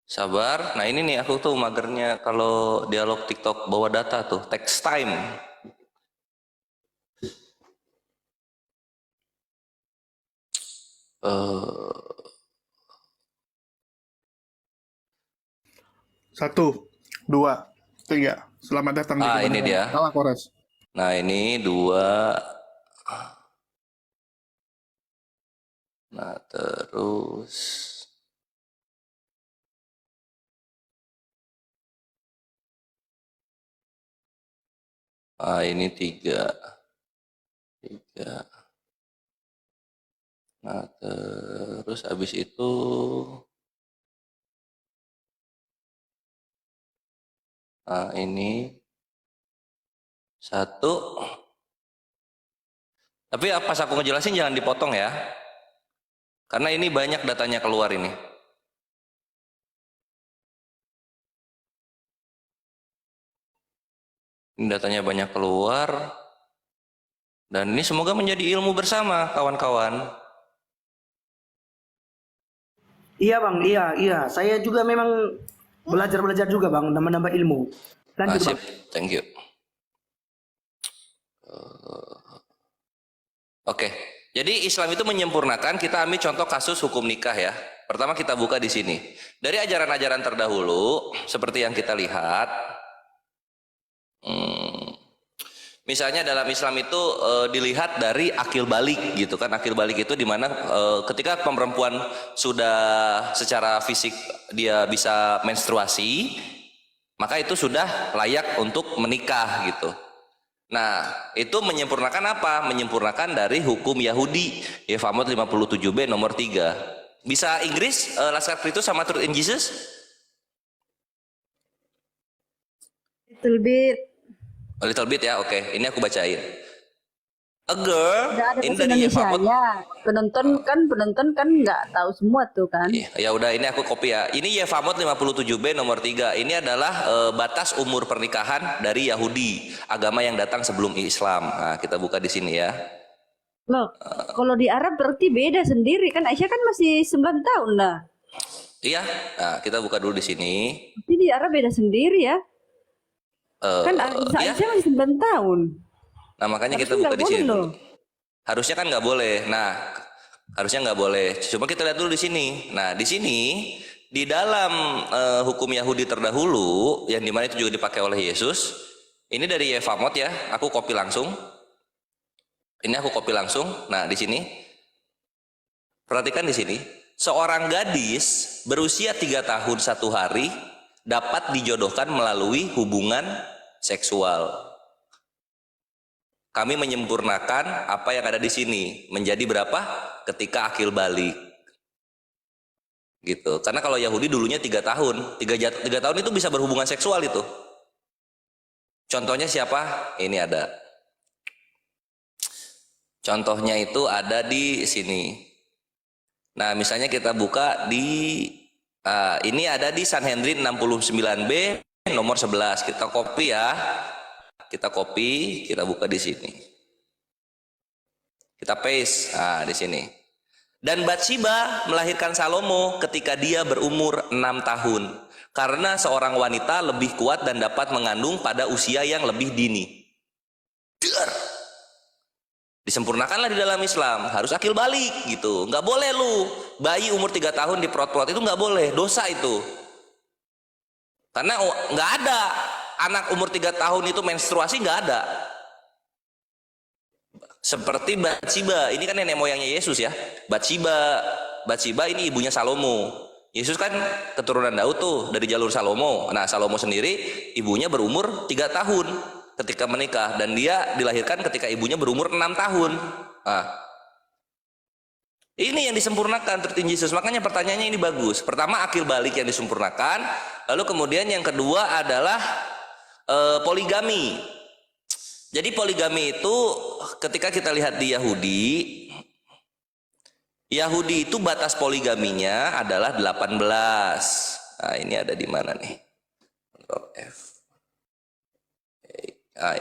Sabar. Nah ini nih aku tuh magernya kalau dialog TikTok bawa data tuh. Text time. Satu, dua, tiga. Selamat datang di Ini kebenaran. dia. Salah Kores. Nah ini 2. Nah terus. Ini 3. Nah terus habis itu. Ini 1. Tapi pas aku ngejelasin jangan dipotong ya. Karena ini banyak datanya keluar ini. Ini datanya banyak keluar. Dan ini semoga menjadi ilmu bersama kawan-kawan. Iya bang, iya. Saya juga memang belajar juga bang, nambah ilmu. Lanjut Sip, bang. thank you. Oke, jadi Islam itu menyempurnakan. Kita ambil contoh kasus hukum nikah ya. Pertama kita buka di sini. Dari ajaran-ajaran terdahulu, seperti yang kita lihat, misalnya dalam Islam itu dilihat dari akil balik gitu kan. Akil balik itu dimana ketika perempuan sudah secara fisik dia bisa menstruasi, maka itu sudah layak untuk menikah gitu. Nah, itu menyempurnakan apa? Menyempurnakan dari hukum Yahudi, Yevamot 57b nomor 3. Bisa Inggris, Laskar Kritus sama Truth in Jesus? Little bit. A little bit ya, oke. Ini aku bacain. A girl, Udah ada ini bahasa dari Indonesia Yevamot. ya. Penonton kan nggak tahu semua tuh kan. Ya udah, ini aku copy ya. Ini Yevamot 57b nomor 3. Ini adalah batas umur pernikahan dari Yahudi, agama yang datang sebelum Islam. Nah, kita buka di sini ya. Loh, kalau di Arab berarti beda sendiri kan? Aisyah kan masih 9 tahun lah. Iya. Nah, kita buka dulu di sini. Berarti di Arab beda sendiri ya. Kan Iya. Aisyah masih 9 tahun. Nah, makanya kita Harusnya buka nggak di sini. boleh loh. Harusnya kan nggak boleh. Nah, harusnya nggak boleh. Cuma kita lihat dulu di sini. Nah, di sini di dalam hukum Yahudi terdahulu yang dimana itu juga dipakai oleh Yesus. Ini dari Yevamot ya. Aku copy langsung. Ini aku copy langsung. Nah, di sini perhatikan di sini. Seorang gadis berusia 3 tahun 1 hari dapat dijodohkan melalui hubungan seksual. Kami menyempurnakan apa yang ada di sini menjadi berapa ketika akil balik gitu. Karena kalau Yahudi dulunya 3 tahun 3 tahun itu bisa berhubungan seksual itu. Contohnya siapa? Ini ada contohnya, itu ada di sini. Nah misalnya kita buka di ini ada di Sanhedrin 69b nomor 11. Kita copy ya. Kita copy, kita buka di sini. Kita paste. Nah, di sini. Dan Bathsheba melahirkan Salomo ketika dia berumur 6 tahun. Karena seorang wanita lebih kuat dan dapat mengandung pada usia yang lebih dini. Dar. Disempurnakanlah di dalam Islam. Harus akil balik gitu. Nggak boleh lu bayi umur 3 tahun di perut-perut itu nggak boleh. Dosa itu. Karena nggak ada anak umur 3 tahun itu menstruasi, nggak ada. Seperti Bathsheba, ini kan nenek moyangnya Yesus ya. Bathsheba ini ibunya Salomo. Yesus kan keturunan Daud tuh dari jalur Salomo. Nah, Salomo sendiri ibunya berumur 3 tahun ketika menikah, dan dia dilahirkan ketika ibunya berumur 6 tahun. Nah, ini yang disempurnakan tertinggi Yesus. Makanya pertanyaannya ini bagus. Pertama, akil balik yang disempurnakan. Lalu kemudian yang kedua adalah poligami. Jadi poligami itu ketika kita lihat di Yahudi itu batas poligaminya adalah 18. Nah, ini ada di mana nih? Ctrl F. Nah,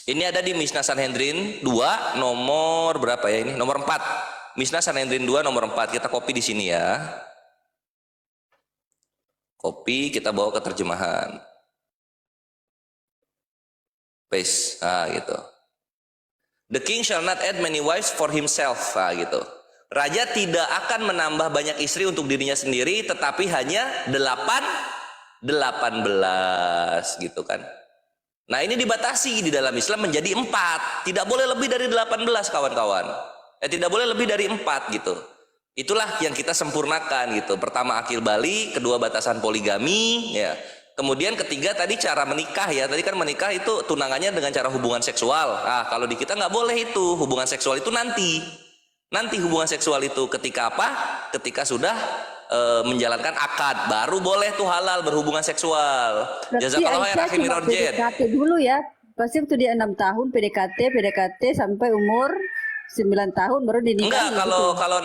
ini ada di Mishnah Sanhedrin 2 nomor berapa ya ini? Nomor 4. Mishnah Sanhedrin 2 nomor 4. Kita copy di sini ya. Copy, kita bawa ke terjemahan. Paste, gitu. The king shall not add many wives for himself, gitu. Raja tidak akan menambah banyak istri untuk dirinya sendiri, tetapi hanya 18 gitu kan. Nah, ini dibatasi di dalam Islam menjadi 4. Tidak boleh lebih dari 18 kawan-kawan. Tidak boleh lebih dari 4 gitu. Itulah yang kita sempurnakan gitu. Pertama akil balik, kedua batasan poligami, ya. Kemudian ketiga tadi cara menikah ya. Tadi kan menikah itu tunangannya dengan cara hubungan seksual. Nah, kalau di kita nggak boleh itu. Hubungan seksual itu nanti. Nanti hubungan seksual itu ketika apa? Ketika sudah menjalankan akad, baru boleh tuh halal berhubungan seksual. Jazakallahu khairan Rahim Mirorjen. PDKT dulu ya. Pasti waktu dia 6 tahun PDKT sampai umur 9 tahun baru dinikah. Enggak, kalau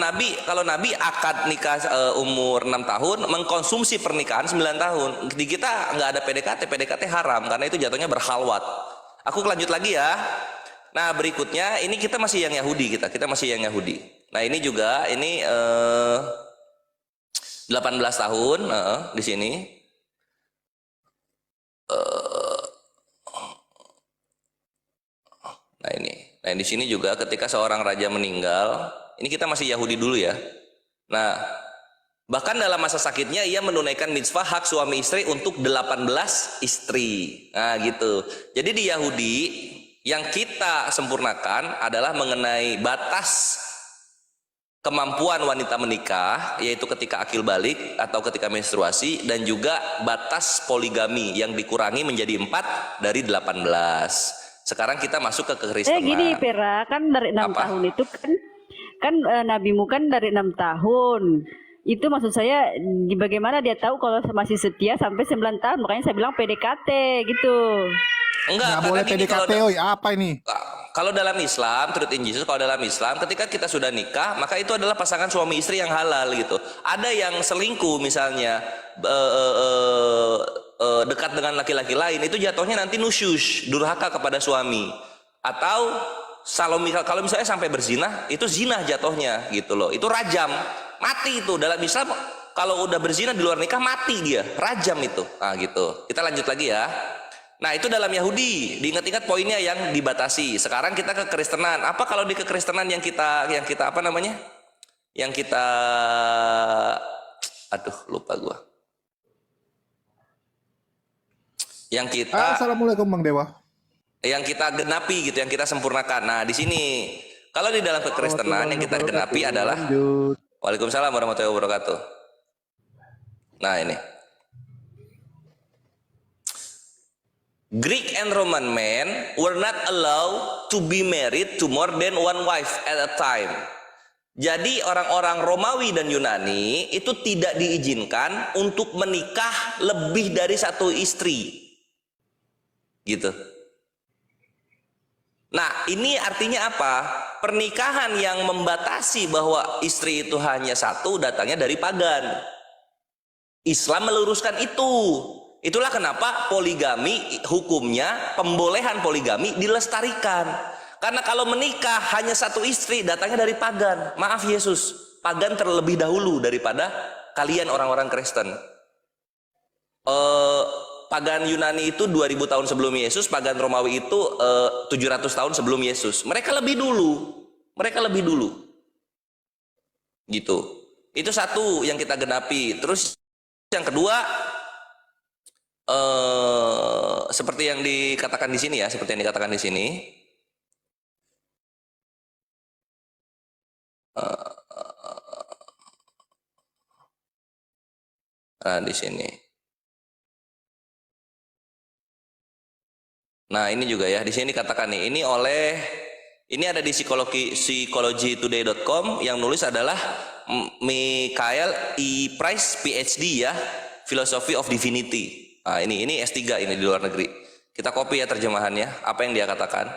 Nabi akad nikah umur 6 tahun, mengkonsumsi pernikahan 9 tahun. Di kita nggak ada PDKT haram karena itu jatuhnya berhalwat. Aku lanjut lagi ya. Nah, berikutnya ini kita masih yang Yahudi kita masih yang Yahudi. Nah, ini juga ini 18 tahun di sini. Nah, ini. Nah, di sini juga ketika seorang raja meninggal, ini kita masih Yahudi dulu ya. Nah, bahkan dalam masa sakitnya ia menunaikan mitzvah hak suami istri untuk 18 istri. Nah, gitu. Jadi di Yahudi yang kita sempurnakan adalah mengenai batas kemampuan wanita menikah, yaitu ketika akil balik atau ketika menstruasi, dan juga batas poligami yang dikurangi menjadi 4 dari 18. Sekarang kita masuk ke kekristenan. Gini Pera, kan dari 6 tahun itu kan nabimu kan dari 6 tahun. Itu maksud saya bagaimana dia tahu kalau masih setia sampai 9 tahun. Makanya saya bilang PDKT gitu. Nggak boleh PDKT, apa ini? Kalau dalam Islam, turut Yesus, kalau dalam Islam ketika kita sudah nikah, maka itu adalah pasangan suami istri yang halal gitu. Ada yang selingkuh misalnya, dekat dengan laki-laki lain, itu jatuhnya nanti nusyush, durhaka kepada suami. Atau kalau misalnya sampai berzina, itu zina jatuhnya gitu loh. Itu rajam, mati itu dalam Islam. Kalau udah berzina di luar nikah mati dia, rajam itu. Nah gitu. Kita lanjut lagi ya. Nah, itu dalam Yahudi. Diingat-ingat poinnya yang dibatasi. Sekarang kita ke Kristenan. Apa kalau di kekristenan yang kita apa namanya? Yang kita lupa gua. Yang kita Assalamualaikum Bang Dewa. Yang kita genapi gitu, yang kita sempurnakan. Nah, di sini kalau di dalam kekristenan yang kita genapi adalah Waalaikumsalam warahmatullahi wabarakatuh. Nah, ini Greek and Roman men were not allowed to be married to more than one wife at a time. Jadi orang-orang Romawi dan Yunani itu tidak diizinkan untuk menikah lebih dari satu istri. Gitu. Nah, ini artinya apa? Pernikahan yang membatasi bahwa istri itu hanya satu datangnya dari pagan. Islam meluruskan itu. Itulah kenapa poligami hukumnya, pembolehan poligami dilestarikan. Karena kalau menikah hanya satu istri datangnya dari pagan. Maaf Yesus, pagan terlebih dahulu daripada kalian orang-orang Kristen. Pagan Yunani itu 2000 tahun sebelum Yesus, pagan Romawi itu 700 tahun sebelum Yesus. Mereka lebih dulu. Mereka lebih dulu. Gitu. Itu satu yang kita genapi. Terus yang kedua, seperti yang dikatakan di sini ya, seperti yang dikatakan di sini. Nah, di sini. Nah, ini juga ya, di sini dikatakan nih, ini ada di psychologytoday.com, yang nulis adalah Michael E. Price PhD ya, Philosophy of Divinity. Nah, ini S3 ini di luar negeri. Kita copy ya terjemahannya, apa yang dia katakan.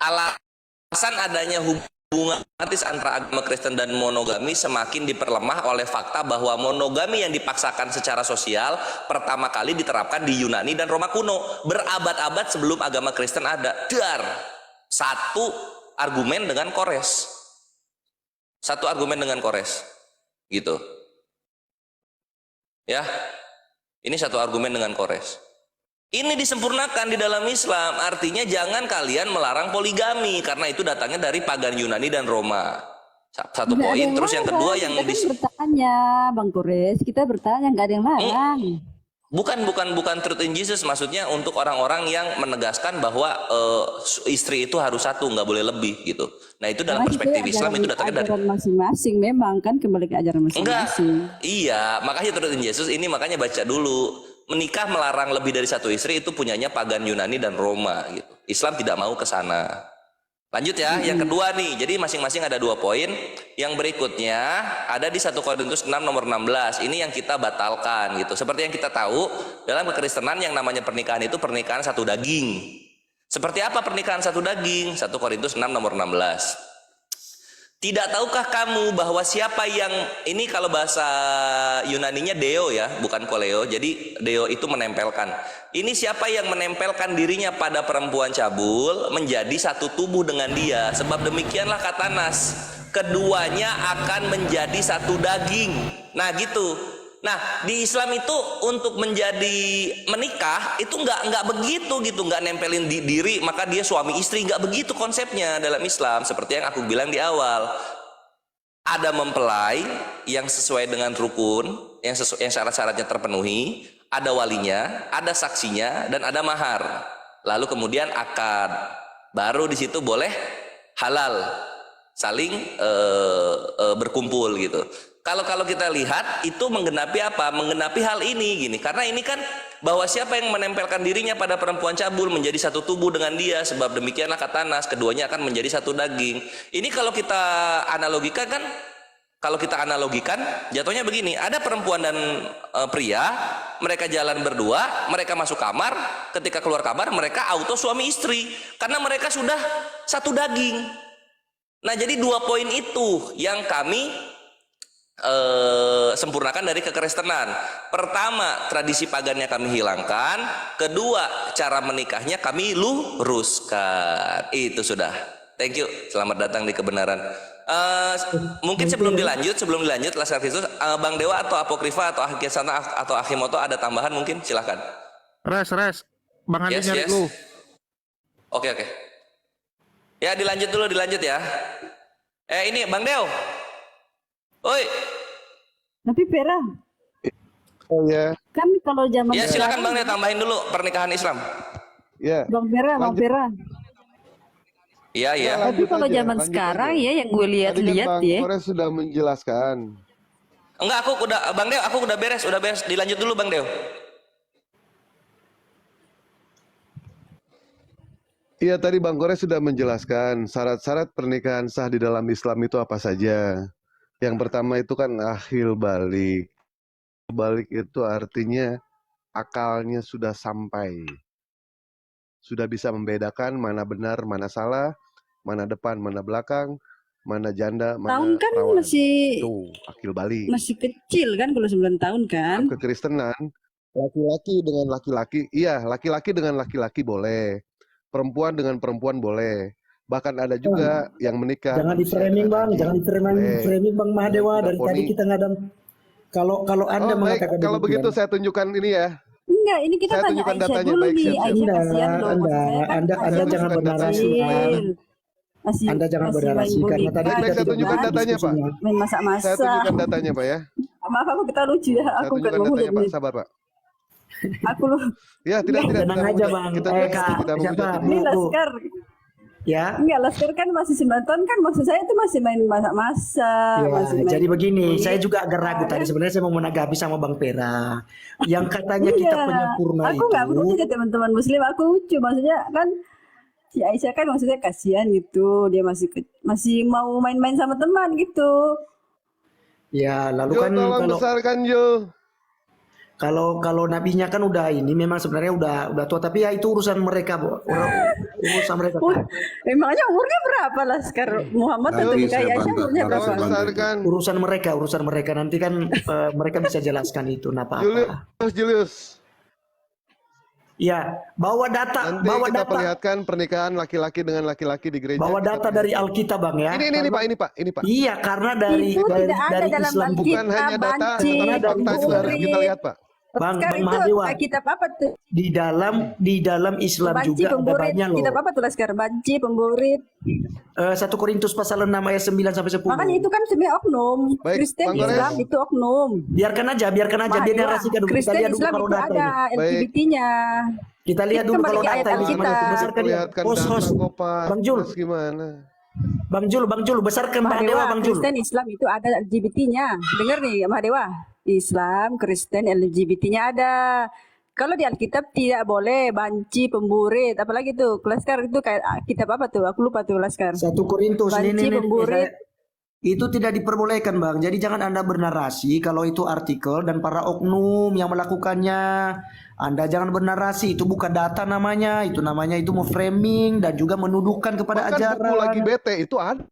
Alasan adanya hubungan romantis antara agama Kristen dan monogami semakin diperlemah oleh fakta bahwa monogami yang dipaksakan secara sosial pertama kali diterapkan di Yunani dan Roma kuno berabad-abad sebelum agama Kristen ada. Satu argumen dengan Kores. Satu argumen dengan Kores. Gitu. Ya. Ini satu argumen dengan Kores. Ini disempurnakan di dalam Islam, artinya jangan kalian melarang poligami karena itu datangnya dari pagan Yunani dan Roma. Satu Nggak ada poin. yang Terus yang larang. kedua yang Kita kan bertanya, Bang Kores, kita bertanya nggak ada yang larang. bukan truth in Jesus, maksudnya untuk orang-orang yang menegaskan bahwa istri itu harus satu, nggak boleh lebih gitu. Nah itu dalam Karena perspektif Islam itu datangnya dari ajaran masing-masing, memang kan kembali ke ajaran enggak, masing-masing. iya, makanya truth in Jesus ini makanya baca dulu. Menikah melarang lebih dari satu istri itu punyanya pagan Yunani dan Roma gitu. Islam tidak mau ke sana. Lanjut ya, yang kedua nih. Jadi masing-masing ada 2 poin. Yang berikutnya ada di 1 Korintus 6 nomor 16. Ini yang kita batalkan gitu. Seperti yang kita tahu, dalam kekristenan yang namanya pernikahan itu pernikahan satu daging. Seperti apa pernikahan satu daging? 1 Korintus 6 nomor 16. Tidak tahukah kamu bahwa siapa yang, ini kalau bahasa Yunaninya deo ya, bukan koleo. Jadi deo itu menempelkan. Ini siapa yang menempelkan dirinya pada perempuan cabul menjadi satu tubuh dengan dia. Sebab demikianlah kata Nas, keduanya akan menjadi satu daging. Nah gitu. Nah di Islam itu untuk menjadi menikah itu nggak begitu gitu, nggak nempelin di diri maka dia suami istri, nggak begitu konsepnya dalam Islam. Seperti yang aku bilang di awal, ada mempelai yang sesuai dengan rukun, yang syarat-syaratnya terpenuhi, ada walinya, ada saksinya, dan ada mahar. Lalu kemudian akad, baru di situ boleh halal, saling berkumpul gitu. Kalau kita lihat itu menggenapi apa? Menggenapi hal ini gini. Karena ini kan bahwa siapa yang menempelkan dirinya pada perempuan cabul menjadi satu tubuh dengan dia, sebab demikianlah kata Nas, keduanya akan menjadi satu daging. Ini kalau kita analogikan kan, jatuhnya begini, ada perempuan dan pria, mereka jalan berdua, mereka masuk kamar, ketika keluar kamar mereka auto suami istri karena mereka sudah satu daging. Nah, jadi 2 poin itu yang kami sempurnakan dari kekristenan. Pertama, tradisi pagannya kami hilangkan. Kedua, cara menikahnya kami luruskan. Itu sudah. Thank you. Selamat datang di kebenaran. Mungkin sebelum dilanjut Laskar Kristus, Bang Dewa atau Apokrifa atau Akhirsana atau Akhimoto ada tambahan mungkin, silahkan. Res. Bang Andi nyari lu. Oke. Ya dilanjut ya. Ini Bang Dew. Oi. Tapi Pera, Oh ya, kan kalau zaman Ya silakan Bang Dew, tambahin dulu pernikahan Islam. ya. Bang Pera. Iya. Tapi Lanjut kalau aja, zaman lanjut sekarang aja. ya yang gue Tadi kan lihat-lihat Bang ya. Kores sudah menjelaskan. Enggak, Bang Dew, aku udah beres. Dilanjut dulu Bang Dew. Iya, tadi Bang Kores sudah menjelaskan syarat-syarat pernikahan sah di dalam Islam itu apa saja. Yang pertama itu kan akhil balik. Balik itu artinya akalnya sudah sampai. Sudah bisa membedakan mana benar, mana salah, mana depan, mana belakang, mana janda, Tahun mana kan perawan. masih Tuh, akil balik. masih kecil kan kalau 9 tahun kan. Kekristenan, laki-laki dengan laki-laki, iya, laki-laki dengan laki-laki boleh, perempuan dengan perempuan boleh. Bahkan ada juga yang menikah Jangan di manusia framing dengan bang, anjing, jangan di framing, boleh. framing bang Mahadewa. Kuda Dari tadi poni. kita ngadam. Kalau Anda Oh baik, mengatakan kalau begitu demikian, saya tunjukkan ini ya. Enggak, ini kita Saya tanya tunjukkan Aisyah datanya. dulu Baik, nih. siap. Aisyah kasihan loh. Maksud saya kan Anda Aisyah jangan masih bernarasi, Pak. kecil. Masih Anda jangan masih main bernarasi karena boneka tadi Baik, kita baik, saya tidak tunjukkan kan. datanya, Pak. diskusinya. Main Saya masak-masak. tunjukkan datanya, Pak ya. Maaf aku kita lucu ya. Saya Aku kan tunjukkan mau datanya, Pak. nih. Sabar, Pak. Aku lu Ya, tidak, enggak. tidak, Tenang tidak aja menghujat. bang. Kita Kak, tidak siapa? menghujat Ini ini. Laskar. Ya. Enggak, Laskar kan masih 9 tahun kan. Maksud saya itu masih main masak-masak. Ya, Masih main jadi begini, boneka. saya juga agak ragu tadi. Sebenarnya saya mau menanggapi sama Bang Pera. Yang katanya kita Iya, penyempurna aku nggak itu. percaya teman-teman Muslim. Aku lucu, maksudnya kan si Aisyah kan maksudnya kasihan gitu. Dia masih mau main-main sama teman gitu. Ya, lalu Jul, kan tolong besarkan Jul. kalau nabinya kan udah ini memang sebenarnya udah tua, tapi ya itu urusan mereka, Bu. Urusan mereka. Emangnya umurnya berapa Laskar? Muhammad atau Nanti nikahi saya Aisyah bantu, umurnya nanti berapa? saya Tolong bantu. besarkan. Urusan mereka nanti kan mereka bisa jelaskan itu apa. Julius. Ya, bawa data, Nanti bawa kita data, perlihatkan pernikahan laki-laki dengan laki-laki di gereja. bawa Kita data dari Alkitab, Bang ya. ini Pak, ini Pak. Iya, karena dari Itu tidak ada dari dalam Islam bukan. Bukan hanya data, banci, tetapi fakta juga harus pemburit. kita lihat, Pak. Bang Laskar itu Mahadewa, kitab apa tuh? di dalam Islam Banci, juga ada pemburit. banyak loh. Kitab apa tuh Laskar? Banci, pemburit. 1 Korintus pasal 6 ayat 9 sampai 10. Makanya itu kan sebenarnya oknum. Baik, Kristen Bang Gores. Islam itu oknum. Biarkan aja biar Mahdewa, narasikan dulu. Kita Kristen lihat dulu Islam kalau itu data ada ini. LGBT-nya. Kita lihat Itu dulu kembali kalau ke ayat data ini gimana. Alkitab. Besarkan dia. Perlihatkan Host, data kok, Pak. Bang Jul, Terus gimana? Bang Jul, besarkan Bang Dewa, Mahdewa, Bang Jul. Kristen Islam itu ada LGBT-nya. Dengar nih Mahdewa. Islam, Kristen, LGBT-nya ada. Kalau di Alkitab tidak boleh banci, pemburit, apalagi tuh. Laskar itu kayak kitab apa tuh? Aku lupa tuh Laskar. 1 Korintus Banci, ini pemburit. itu tidak diperbolehkan, Bang. Jadi jangan Anda bernarasi kalau itu artikel dan para oknum yang melakukannya. Anda jangan bernarasi, itu bukan data namanya, itu mau framing dan juga menuduhkan kepada Bahkan buku lagi ajaran. bete itu ada.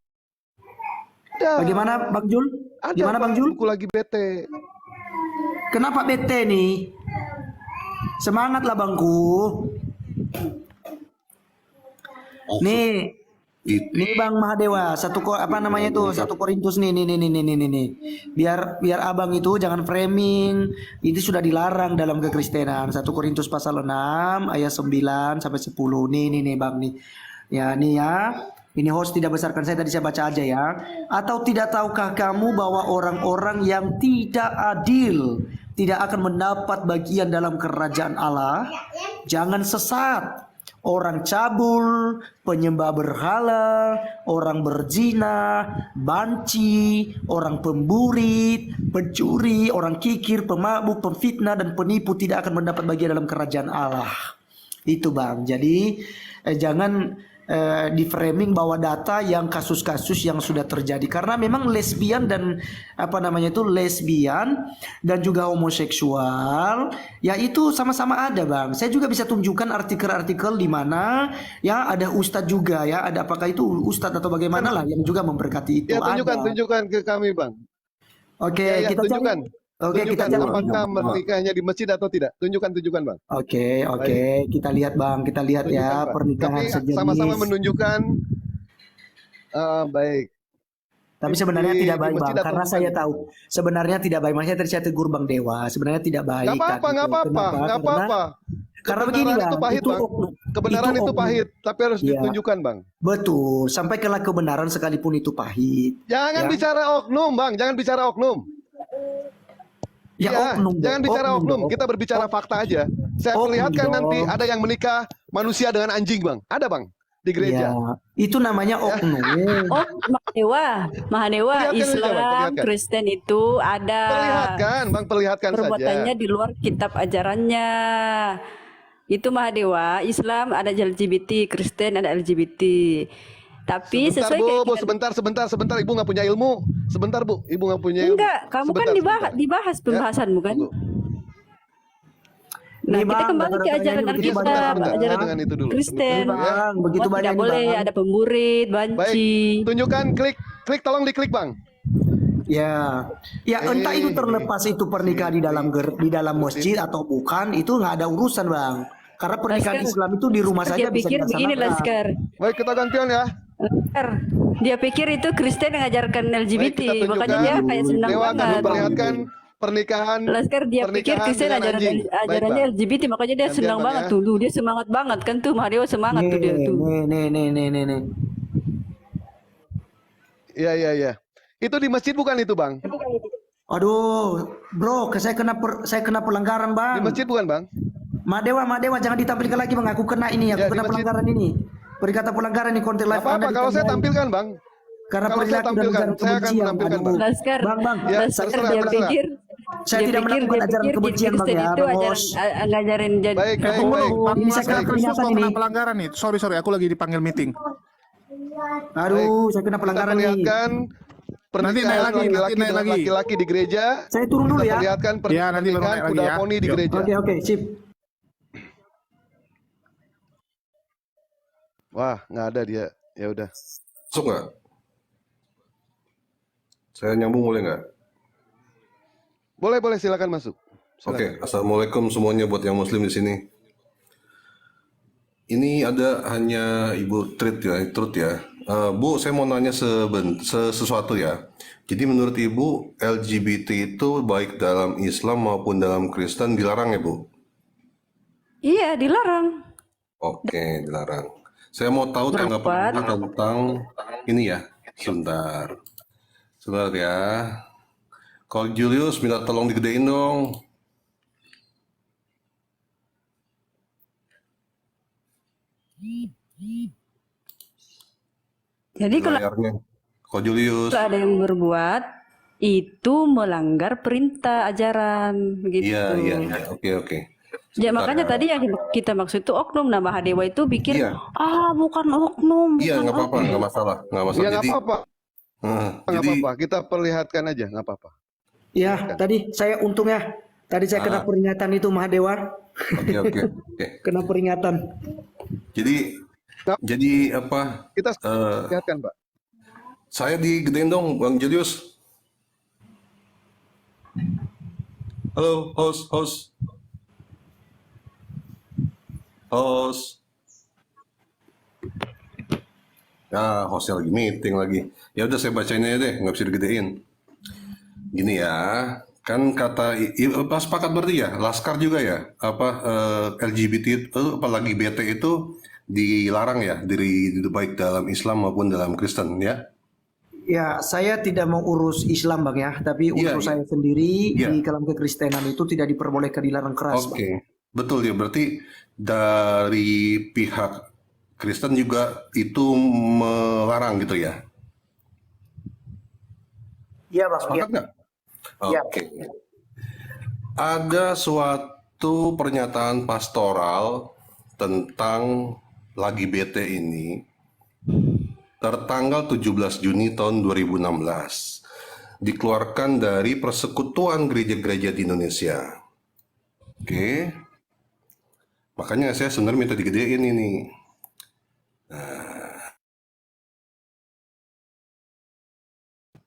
Bagaimana Bang Jul? Ada, Gimana Pak, Bang Jul? buku lagi bete. Kenapa bete nih? Semangatlah Bangku. Nih, nih Bang Mahadewa, satu Korintus nih. Biar abang itu jangan framing. Itu sudah dilarang dalam kekristenan. 1 Korintus pasal 6 ayat 9 sampai 10. Nih Bang nih. Ya, nih ya. Ini host tidak besarkan saya, tadi saya baca aja ya. Atau tidak tahukah kamu bahwa orang-orang yang tidak adil tidak akan mendapat bagian dalam kerajaan Allah? Jangan sesat. Orang cabul, penyembah berhala, orang berzina, banci, orang pemburit, pencuri, orang kikir, pemabuk, pemfitnah, dan penipu tidak akan mendapat bagian dalam kerajaan Allah. Itu Bang. Jadi jangan di framing bahwa data yang kasus-kasus yang sudah terjadi, karena memang lesbian dan lesbian dan juga homoseksual ya itu sama-sama ada Bang. Saya juga bisa tunjukkan artikel-artikel di mana ya ada ustadz juga ya, ada apakah itu ustadz atau bagaimana lah yang juga memberkati itu. Ya, ada. tunjukkan ke kami, Bang. Oke, Ya, kita tunjukkan. cari. Oke, kita Tunjukkan cari. apakah menikahnya di masjid atau tidak. Tunjukkan, Bang. Oke, kita lihat Bang, kita lihat ya Tunjukkan, Pak. pernikahan Tapi sejenis. sama-sama menunjukkan baik. Tapi sebenarnya Di tidak baik masjid Bang, atau karena bukan? saya tahu sebenarnya tidak baik. Makanya tadi saya tegur Bang Dewa, sebenarnya tidak baik. Nggak apa-apa, kan, nggak itu. apa-apa, Kenapa? nggak apa-apa. Karena begini Kebenaran Bang, itu pahit, Bang. oknum. Kebenaran itu oknum. pahit, tapi harus Iya. ditunjukkan, Bang. Betul, sampaikanlah kebenaran sekalipun itu pahit. Jangan Ya. bicara oknum, Bang. Jangan bicara oknum. Ya, Iya, oknum. jangan dong, bicara oknum. dong. Kita berbicara fakta aja. Saya Oknum perlihatkan dong. nanti ada yang menikah manusia dengan anjing, Bang. Ada, Bang, di gereja. Ya, itu namanya oknum. Oh, Mahadewa, Perlihatkan saja, Bang, Islam, perlihatkan. Kristen itu ada Perlihatkan, Bang, perlihatkan perbuatannya saja. di luar kitab ajarannya. Itu Mahadewa, Islam ada LGBT, Kristen ada LGBT. Tapi Sebentar, sesuai Bu, keyakinan sebentar. Ibu nggak punya ilmu. Sebentar, Bu. Ibu nggak punya ilmu. enggak, kamu kan Sebentar. dibahas pembahasanmu kan. Tunggu. Nah, Nih, kita Bang, kembali ke data-datanya ajaran ini begitu Alkitab, banyak. Sebentar, ajaran dengan itu dulu. Kristen. Nih, Bang, begitu Oh, banyak tidak nih, boleh Bang. ada pemburit, Baik, banci. tunjukkan klik klik, tolong diklik bang. Ya, ya entah itu terlepas itu pernikahan di dalam masjid atau bukan, itu nggak ada urusan bang. Karena pernikahan Laskar, Islam itu di rumah saja dia bisa pikir begini dilaksanakan. Laskar. Baik, kita gantian ya. Laskar, dia pikir itu Kristen yang ngajarkan Baik, LGBT, kita makanya dia tunjukkan. kayak senang Dewa akan banget. memperlihatkan pernikahan Laskar dia pikir Kristen dengan anjing. Baik, ajarannya Bang. LGBT, makanya dia Gantian, senang Bang, banget ya. tuh. Dia semangat banget kan tuh, Mario semangat tuh dia tuh. Nih. Iya, iya, iya. Itu di masjid bukan itu, Bang? Aduh, bro, saya kena pelanggaran Di bang. masjid bukan, Bang? Mak Dewa, jangan ditampilkan lagi bang. Aku kena ini, Ya, aku di kena masjid. pelanggaran ini. Berkata pelanggaran di konten live Apa-apa, Anda kalau saya ditanyai. tampilkan, Bang. Karena Kalau saya perilaku dan tampilkan, ujaran saya akan kebencian. menampilkan, Aduh. Bang. Laskar, Bang, Ya, Laskar terserah, dia terserah. pikir Saya dia tidak pikir melakukan ajaran jadi kebencian, Bang, Kristen ya, itu Bang ajaran Bos. ngajarin jadi Baik, baik, Tunggu baik. dulu, Bang ini saya Laskar kena Kristus peringatan mau ini. kena pelanggaran nih. Sorry, aku lagi dipanggil meeting. Aduh, saya kena Kita pelanggaran nih. perlihatkan pernikahan naik lagi, laki-laki nanti naik dengan lagi. laki-laki di gereja. Saya turun dulu Kita ya. perlihatkan Ya, nanti baru pernikahan naik lagi kuda ya. poni di Yuk. gereja. Oke, sip. Wah, nggak ada dia. Ya udah. Masuk nggak? Saya nyambung boleh nggak? Boleh, silakan masuk. Oke, Silakan. assalamualaikum semuanya buat yang muslim di sini. Ini ada hanya Ibu Truth ya. Bu, saya mau nanya sesuatu ya. Jadi menurut Ibu, LGBT itu baik dalam Islam maupun dalam Kristen dilarang ya, Bu? Iya, dilarang. Oke, dilarang. Saya mau tahu tanggapan Ibu tentang ini ya. Sebentar ya. Kalau Julius minta tolong digedein dong. Jadi kalau Layarnya. Kalau Julius. ada yang berbuat itu melanggar perintah ajaran gitu. Iya. Oke. Ya Sebentar makanya ya. tadi yang kita maksud itu oknum. Nah Mahadewa itu pikir Iya. bukan oknum, Iya, bukan nggak apa-apa, nggak masalah. Ya nggak Jadi, apa-apa, nggak jadi, apa-apa. Kita perlihatkan aja, nggak apa-apa. Ya, tadi saya untung ya. Tadi saya kena peringatan itu Mahadewa. oke. Kena peringatan. Jadi apa? Kita perlihatkan, Pak. Saya digedein dong, Bang Julius. Halo, host. Ya, hostnya lagi meeting lagi. Ya udah saya bacain aja deh, nggak bisa digedein. Gini ya, kan kata pas sepakat berarti ya, Laskar juga ya, LGBT itu apalagi BT itu dilarang ya, baik dalam Islam maupun dalam Kristen ya. Ya, saya tidak mau urus Islam bang ya, tapi Iya, urus iya. saya sendiri Iya. di dalam kekristenan itu tidak diperbolehkan dilarang keras. Bang. Oke, betul ya. Berarti dari pihak Kristen juga itu melarang gitu ya? Iya bang. Sepakat nggak? Iya. Oke. Ada suatu pernyataan pastoral tentang lagi bete ini tertanggal 17 Juni tahun 2016 dikeluarkan dari Persekutuan Gereja-Gereja di Indonesia. Oke. Makanya saya sebenarnya minta digedein ini.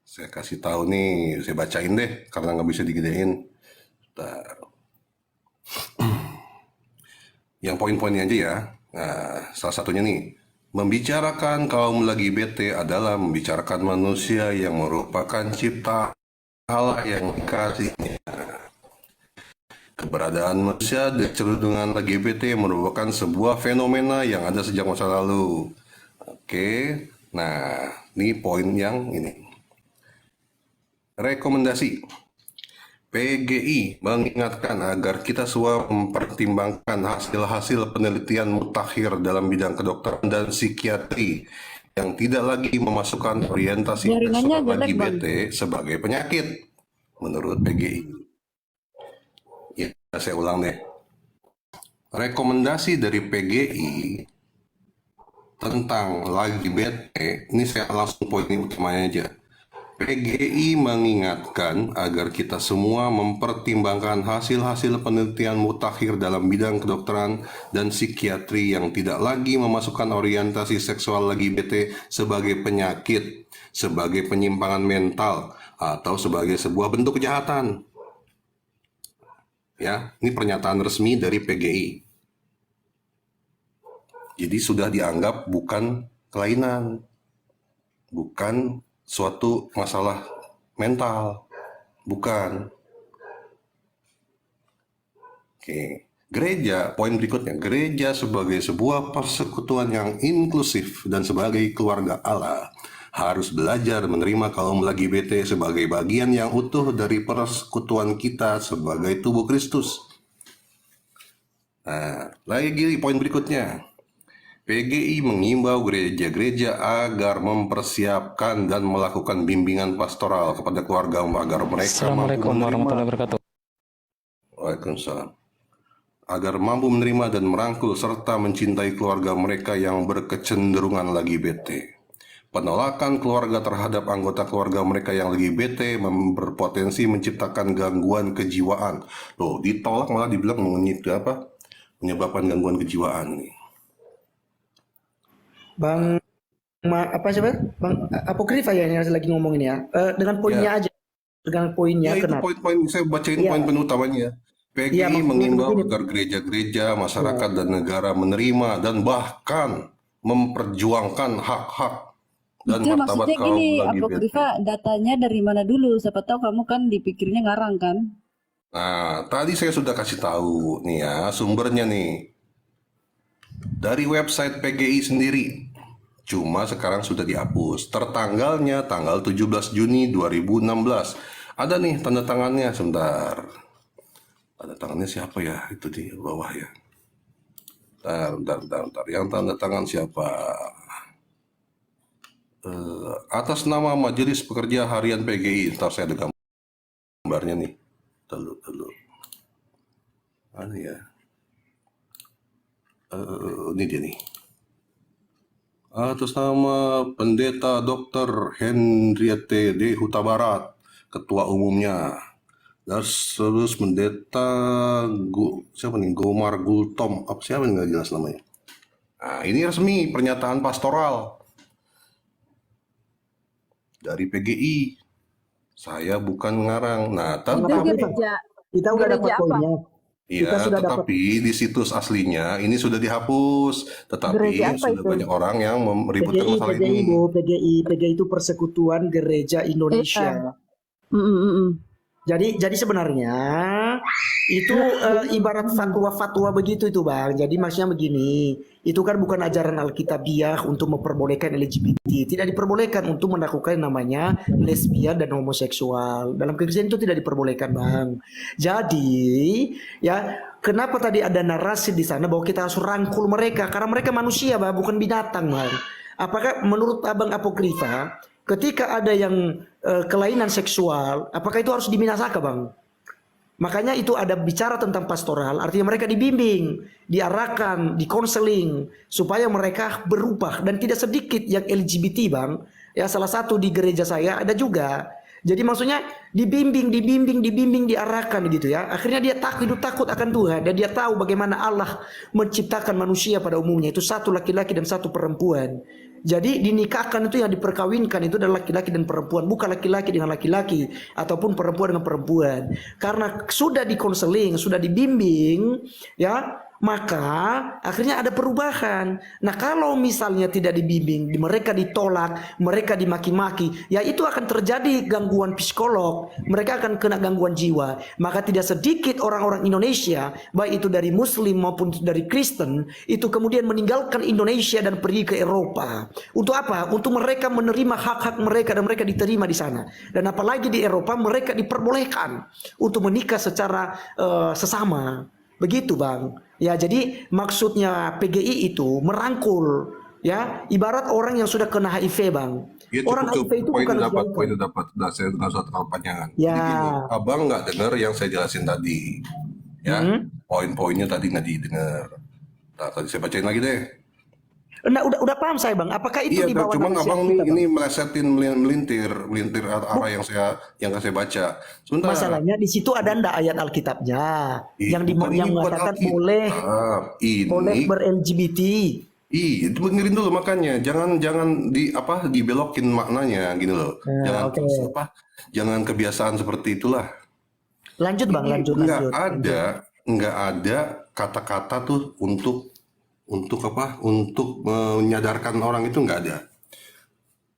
Saya kasih tahu nih, saya bacain deh karena nggak bisa digedein. Bentar. Yang poin-poinnya aja ya. Nah, salah satunya nih, membicarakan kaum LGBT adalah membicarakan manusia yang merupakan cipta Allah yang dikasihnya. Keberadaan manusia dengan LGBT merupakan sebuah fenomena yang ada sejak masa lalu. Oke, nah ini poin yang ini. Rekomendasi PGI mengingatkan agar kita semua mempertimbangkan hasil-hasil penelitian mutakhir dalam bidang kedokteran dan psikiatri yang tidak lagi memasukkan orientasi Jaringannya seksual jelek, Bang. LGBT sebagai penyakit menurut PGI. Ya, saya ulang deh. Rekomendasi dari PGI tentang LGBT, ini saya langsung poin ini utamanya aja. PGI mengingatkan agar kita semua mempertimbangkan hasil-hasil penelitian mutakhir dalam bidang kedokteran dan psikiatri yang tidak lagi memasukkan orientasi seksual LGBT sebagai penyakit, sebagai penyimpangan mental, atau sebagai sebuah bentuk kejahatan. Ya, ini pernyataan resmi dari PGI. Jadi sudah dianggap bukan kelainan, bukan suatu masalah mental, bukan. Oke, gereja, poin berikutnya, gereja sebagai sebuah persekutuan yang inklusif dan sebagai keluarga Allah harus belajar menerima kaum LGBT sebagai bagian yang utuh dari persekutuan kita sebagai tubuh Kristus. Nah, lagi poin berikutnya. PGI mengimbau gereja-gereja agar mempersiapkan dan melakukan bimbingan pastoral kepada keluarga agar mereka Assalamualaikum warahmatullahi wabarakatuh. Waalaikumsalam. Agar mampu menerima dan merangkul serta mencintai keluarga mereka yang berkecenderungan LGBT. Penolakan keluarga terhadap anggota keluarga mereka yang LGBT berpotensi menciptakan gangguan kejiwaan. Loh, ditolak malah dibilang menyebabkan gangguan kejiwaan nih. Bang apa siapa? Bang Apokrifa ya yang lagi ngomongin ya. Dengan poinnya aja. Dengan poinnya Ya, itu kenapa? poin-poin saya bacain Iya. poin penutamanya. PGI Iya, maksudnya mengimbau begini. agar gereja-gereja, masyarakat dan negara menerima dan bahkan memperjuangkan hak-hak dan Itu martabat maksudnya kaum gini, LGBT. Apokrifa datanya dari mana dulu? Siapa tahu kamu kan dipikirnya ngarang kan? Nah, tadi saya sudah kasih tahu nih ya, sumbernya nih. Dari website PGI sendiri. Cuma sekarang sudah dihapus. Tertanggalnya tanggal 17 Juni 2016. Ada nih tanda tangannya, sebentar. Tanda tangannya siapa ya? Itu di bawah ya. Bentar. Yang tanda tangan siapa? Atas nama Majelis Pekerja Harian PGI. Ntar saya ada gambarnya nih. Dulu. Mana ya? Ini dia nih. Atas nama Pendeta Dr. Henriette D. Huta Barat, Ketua Umumnya. Terus Pendeta siapa nih? Gomar Gultom. Siapa nih nggak jelas namanya? Nah, ini resmi pernyataan pastoral dari PGI. Saya bukan ngarang. Nah, Itu tapi gereja. Kita udah dapat Gereja apa? poinnya. iya, Kita sudah dapat. tetapi di situs aslinya ini sudah dihapus. Tetapi Gereja apa sudah itu? banyak orang yang meributkan PGI, masalah PGI, ini. Bu, PGI itu Persekutuan Gereja Indonesia. Jadi sebenarnya itu ibarat fatwa-fatwa begitu itu Bang. Jadi maksudnya begini, itu kan bukan ajaran Alkitabiah untuk memperbolehkan LGBT. Tidak diperbolehkan untuk melakukan namanya lesbian dan homoseksual. Dalam kekristenan itu tidak diperbolehkan Bang. Jadi ya kenapa tadi ada narasi di sana bahwa kita harus rangkul mereka karena mereka manusia Bang, bukan binatang Bang. Apakah menurut Abang Apokrifa ketika ada yang kelainan seksual, apakah itu harus dibinasakan Bang? Makanya itu ada bicara tentang pastoral, artinya mereka dibimbing, diarahkan, dikonseling supaya mereka berubah dan tidak sedikit yang LGBT Bang. Ya salah satu di gereja saya ada juga. Jadi maksudnya dibimbing, diarahkan gitu ya. Akhirnya dia hidup takut akan Tuhan dan dia tahu bagaimana Allah menciptakan manusia pada umumnya itu satu laki-laki dan satu perempuan. Jadi dinikahkan itu yang diperkawinkan itu adalah laki-laki dan perempuan, bukan laki-laki dengan laki-laki ataupun perempuan dengan perempuan. Karena sudah dikonseling, sudah dibimbing, ya, maka akhirnya ada perubahan. Nah, kalau misalnya tidak dibimbing, mereka ditolak, mereka dimaki-maki, ya itu akan terjadi gangguan psikolog, mereka akan kena gangguan jiwa. Maka tidak sedikit orang-orang Indonesia, baik itu dari Muslim maupun dari Kristen, itu kemudian meninggalkan Indonesia dan pergi ke Eropa. Untuk apa? Untuk mereka menerima hak-hak mereka dan mereka diterima di sana. Dan apalagi di Eropa mereka diperbolehkan untuk menikah secara sesama. Begitu Bang. Ya jadi maksudnya PGI itu merangkul ya ibarat orang yang sudah kena HIV Bang. Ya, Orang HIV itu bukan poin dapat. Nah, saya nggak usah terlalu panjangan. Ya. Jadi gini, abang nggak dengar yang saya jelasin tadi, ya. Poin-poinnya tadi nggak didengar. Nah, tadi saya bacain lagi deh. Nah, udah paham saya bang. Apakah itu Iya, di bawah cuman nasihat abang kita, ini bang? melesetin melintir arah yang saya baca. Sebentar. Masalahnya di situ ada ndak ayat Alkitabnya Bukan, yang ini bukan mengatakan boleh Alkitab. boleh Ini ber-LGBT. itu dengerin dulu makanya. Jangan dibelokin maknanya gini loh. Nah, Jangan oke. jangan kebiasaan seperti itulah. Lanjut bang, Ini lanjut. nggak ada kata-kata tuh untuk menyadarkan orang, itu nggak ada.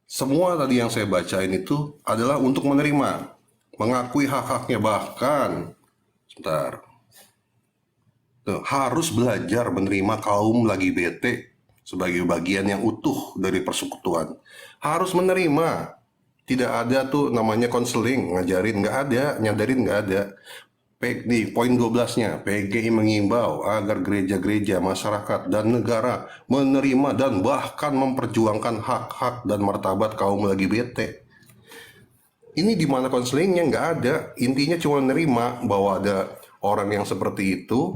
Semua tadi yang saya bacain itu adalah untuk menerima, mengakui hak-haknya, bahkan sebentar, tuh, harus belajar menerima kaum lagi bete sebagai bagian yang utuh dari persekutuan. Harus menerima. Tidak ada tuh namanya konseling, ngajarin, nggak ada, nyadarin, nggak ada. Di poin 12-nya, PGI mengimbau agar gereja-gereja, masyarakat, dan negara menerima dan bahkan memperjuangkan hak-hak dan martabat kaum LGBT. Ini di mana konselingnya? Nggak ada. Intinya cuma menerima bahwa ada orang yang seperti itu.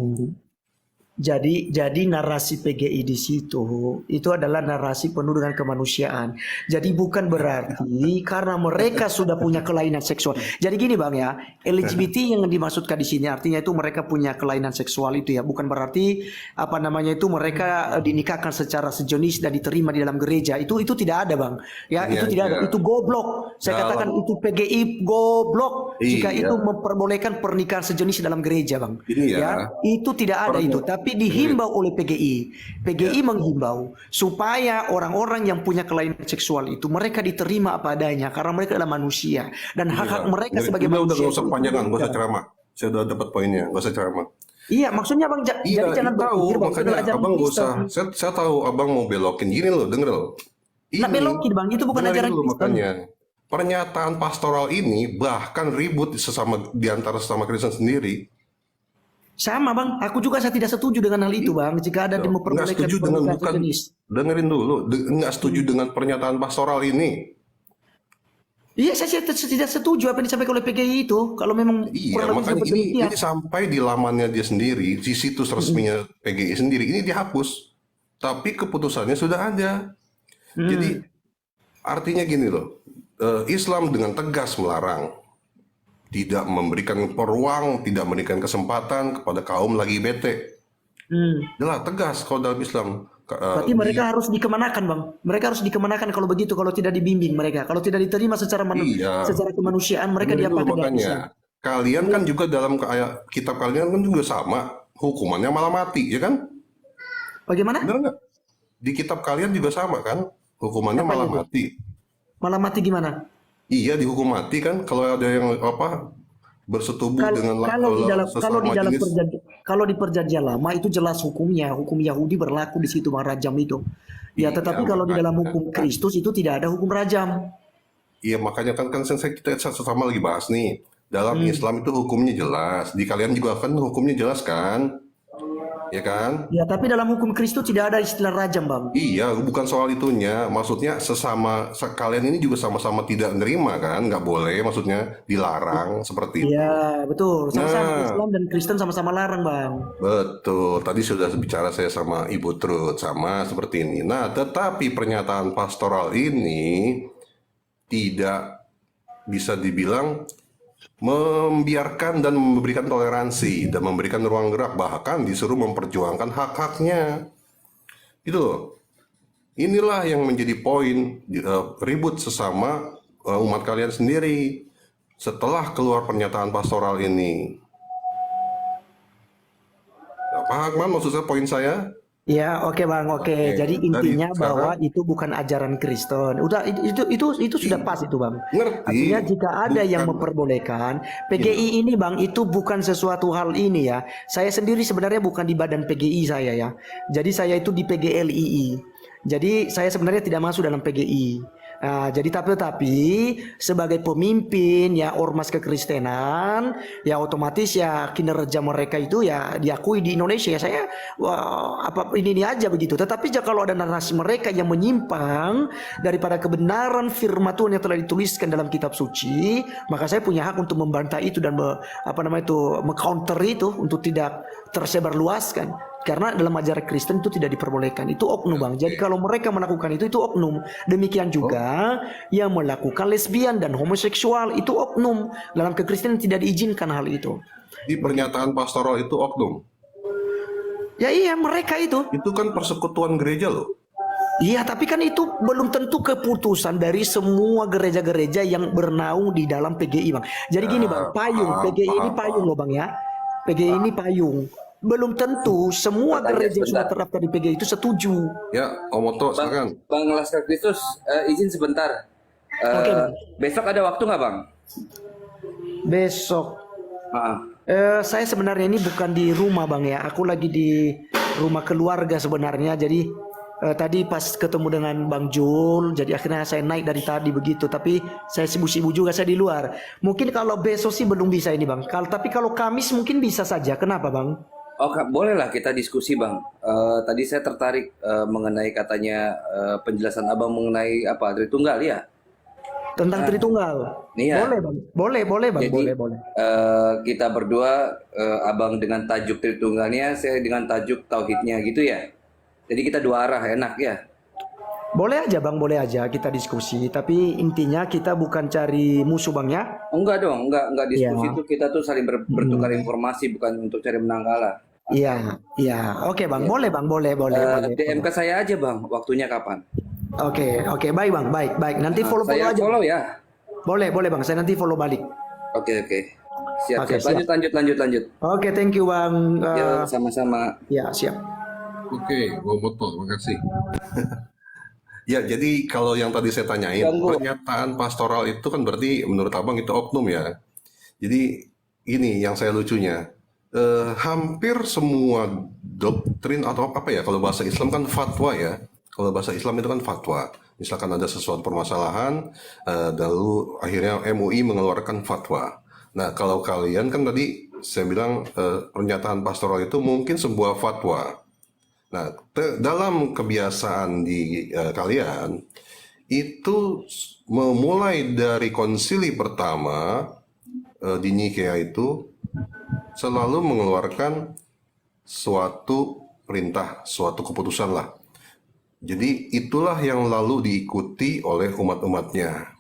Jadi narasi PGI di situ itu adalah narasi penuh dengan kemanusiaan. Jadi bukan berarti karena mereka sudah punya kelainan seksual. Jadi gini bang ya, LGBT yang dimaksudkan di sini artinya itu mereka punya kelainan seksual itu ya. Bukan berarti itu mereka dinikahkan secara sejenis dan diterima di dalam gereja. Itu tidak ada bang. Ya Ini itu tidak ada. aja. Itu goblok. Saya katakan itu PGI goblok jika Iya. itu memperbolehkan pernikahan sejenis dalam gereja bang. Ini ya. Itu tidak ada itu. Tapi dihimbau oleh PGI. PGI Ya. menghimbau supaya orang-orang yang punya kelainan seksual itu mereka diterima apa adanya karena mereka adalah manusia dan hak-hak mereka sebagai udah manusia. nggak usah kepanjangan, nggak usah ceramah. Saya udah dapat poinnya, nggak usah ceramah. Iya, maksudnya Bang Iya, jadi jangan tahu, berpikir Bang, makanya itu ajaran abang nggak usah. Kristen. Saya tahu abang mau belokin gini loh, denger loh. Nah, belokin Bang, itu bukan dengerin ajaran dulu Kristen. makanya. Pernyataan pastoral ini bahkan ribut di antara sesama Kristen sendiri. Sama Bang, aku juga saya tidak setuju dengan hal itu Bang. Jika ada Nggak memperbolehkan setuju dengan pernikahan sejenis. dengerin dulu, nggak setuju dengan pernyataan pastoral ini. Iya, saya tidak setuju apa yang disampaikan oleh PGI itu. Kalau memang Iya, kurang lebih makanya seperti ini demikian. sampai di lamannya dia sendiri, di situs resminya PGI sendiri, ini dihapus. Tapi keputusannya sudah ada. Jadi artinya gini loh, Islam dengan tegas melarang, tidak memberikan peluang, tidak memberikan kesempatan kepada kaum lagi bete. Jelas tegas kalau dalam Islam. Berarti mereka harus dikemanakan Bang. Mereka harus dikemanakan kalau begitu, kalau tidak dibimbing mereka. Kalau tidak diterima secara Iya. secara kemanusiaan mereka Dengerin dulu diapakan dalam Islam. makanya. Kalian kan juga dalam kitab kalian kan juga sama, hukumannya malah mati, ya kan? Bagaimana? Benar nggak? Di kitab kalian juga sama kan? Hukumannya Apa malah itu? mati. Malah mati gimana? Iya, dihukum mati kan kalau ada yang bersetubuh dengan Kalau di perjanjian lama itu jelas hukumnya, hukum Yahudi berlaku di situ Bang, rajam itu. Ya, Iya, tetapi kalau di dalam makanya. hukum Kristus itu tidak ada hukum rajam. Iya, makanya kan kita sama lagi bahas nih. Dalam Islam itu hukumnya jelas. Di kalian juga kan hukumnya jelas kan? Ya kan? Ya, tapi dalam hukum Kristus tidak ada istilah rajam Bang. Iya, bukan soal itunya. Maksudnya kalian ini juga sama-sama tidak menerima kan? Nggak boleh, maksudnya dilarang seperti itu. Ya, betul. Sama-sama Nah. Islam dan Kristen sama-sama larang Bang. Betul, tadi sudah bicara saya sama Ibu Trud, sama seperti ini. Nah, tetapi pernyataan pastoral ini tidak bisa dibilang membiarkan dan memberikan toleransi dan memberikan ruang gerak, bahkan disuruh memperjuangkan hak-haknya. Itu loh. Inilah yang menjadi poin ribut sesama umat kalian sendiri setelah keluar pernyataan pastoral ini. Paham kan maksud saya, poin saya? Ya, oke Bang, oke. Oke, Jadi dari intinya bahwa sekarang- itu bukan ajaran Kristen. Udah itu sudah pas itu Bang. Ngerti. Artinya jika ada yang Bukan. memperbolehkan, PGI ini Bang itu bukan sesuatu hal ini ya. Saya sendiri sebenarnya bukan di badan PGI saya ya. Jadi saya itu di PGLII. Jadi saya sebenarnya tidak masuk dalam PGI. Nah, jadi tetapi sebagai pemimpin ya ormas kekristenan ya otomatis ya kinerja mereka itu ya diakui di Indonesia ya. Saya ini aja begitu. Tetapi kalau ada narasi mereka yang menyimpang daripada kebenaran firman Tuhan yang telah dituliskan dalam kitab suci, maka saya punya hak untuk membantah itu dan meng-counter itu untuk tidak tersebar luaskan. Karena dalam ajaran Kristen itu tidak diperbolehkan. Itu oknum bang. Jadi kalau mereka melakukan itu oknum. Demikian juga yang melakukan lesbian dan homoseksual itu oknum. Dalam kekristenan tidak diizinkan hal itu. Di pernyataan pastoral itu oknum. Ya iya mereka itu. Itu kan persekutuan gereja loh. Iya tapi kan itu belum tentu keputusan dari semua gereja-gereja yang bernaung di dalam PGI bang. Jadi gini bang, payung PGI ini payung loh bang ya. PGI ini payung. Belum tentu semua gereja yang sudah terdaftar di PGI itu setuju. Ya, Om Oto, silakan. Bang Laskar Kristus, izin sebentar. Oke, Bang. Besok ada waktu nggak bang? Besok. Saya sebenarnya ini bukan di rumah bang ya. Aku lagi di rumah keluarga sebenarnya. Jadi tadi pas ketemu dengan Bang Jul, jadi akhirnya saya naik dari tadi begitu. Tapi saya sibuk-sibuk juga, saya di luar. Mungkin kalau besok sih belum bisa ini bang. Tapi kalau Kamis mungkin bisa saja. Kenapa bang? Oh, bolehlah kita diskusi bang. Tadi saya tertarik mengenai katanya penjelasan abang mengenai apa Tritunggal ya. Tentang Tritunggal. Iya. Boleh bang. Boleh bang. Jadi, boleh. Kita berdua, abang dengan tajuk Tritunggalnya, saya dengan tajuk Tauhidnya gitu ya. Jadi kita dua arah, enak ya. Boleh aja bang, boleh aja kita diskusi. Tapi intinya kita bukan cari musuh bang ya. Enggak dong, enggak diskusi Iya. itu kita tuh saling bertukar informasi, bukan untuk cari menang kalah. Iya. Oke bang, boleh bang, boleh. DM ke saya aja bang, waktunya kapan? Oke, baik bang, baik. Nanti follow Saya aja. follow ya. Boleh bang, saya nanti follow balik. Oke. Siap. Oke, siap. Lanjut. Oke, thank you bang. Ya, sama-sama. Ya, siap. Oke, Om Oto, terima kasih. Ya, jadi kalau yang tadi saya tanyain, pernyataan pastoral itu kan berarti menurut abang itu oknum ya. Jadi ini yang saya lucunya. Hampir semua doktrin atau apa ya, kalau bahasa Islam kan fatwa ya. Kalau bahasa Islam itu kan fatwa. Misalkan ada sesuatu permasalahan, lalu akhirnya MUI mengeluarkan fatwa. Nah, kalau kalian kan tadi saya bilang pernyataan pastoral itu mungkin sebuah fatwa. Nah, dalam kebiasaan di kalian itu memulai dari konsili pertama di Nikea itu selalu mengeluarkan suatu perintah, suatu keputusan lah. Jadi itulah yang lalu diikuti oleh umat-umatnya.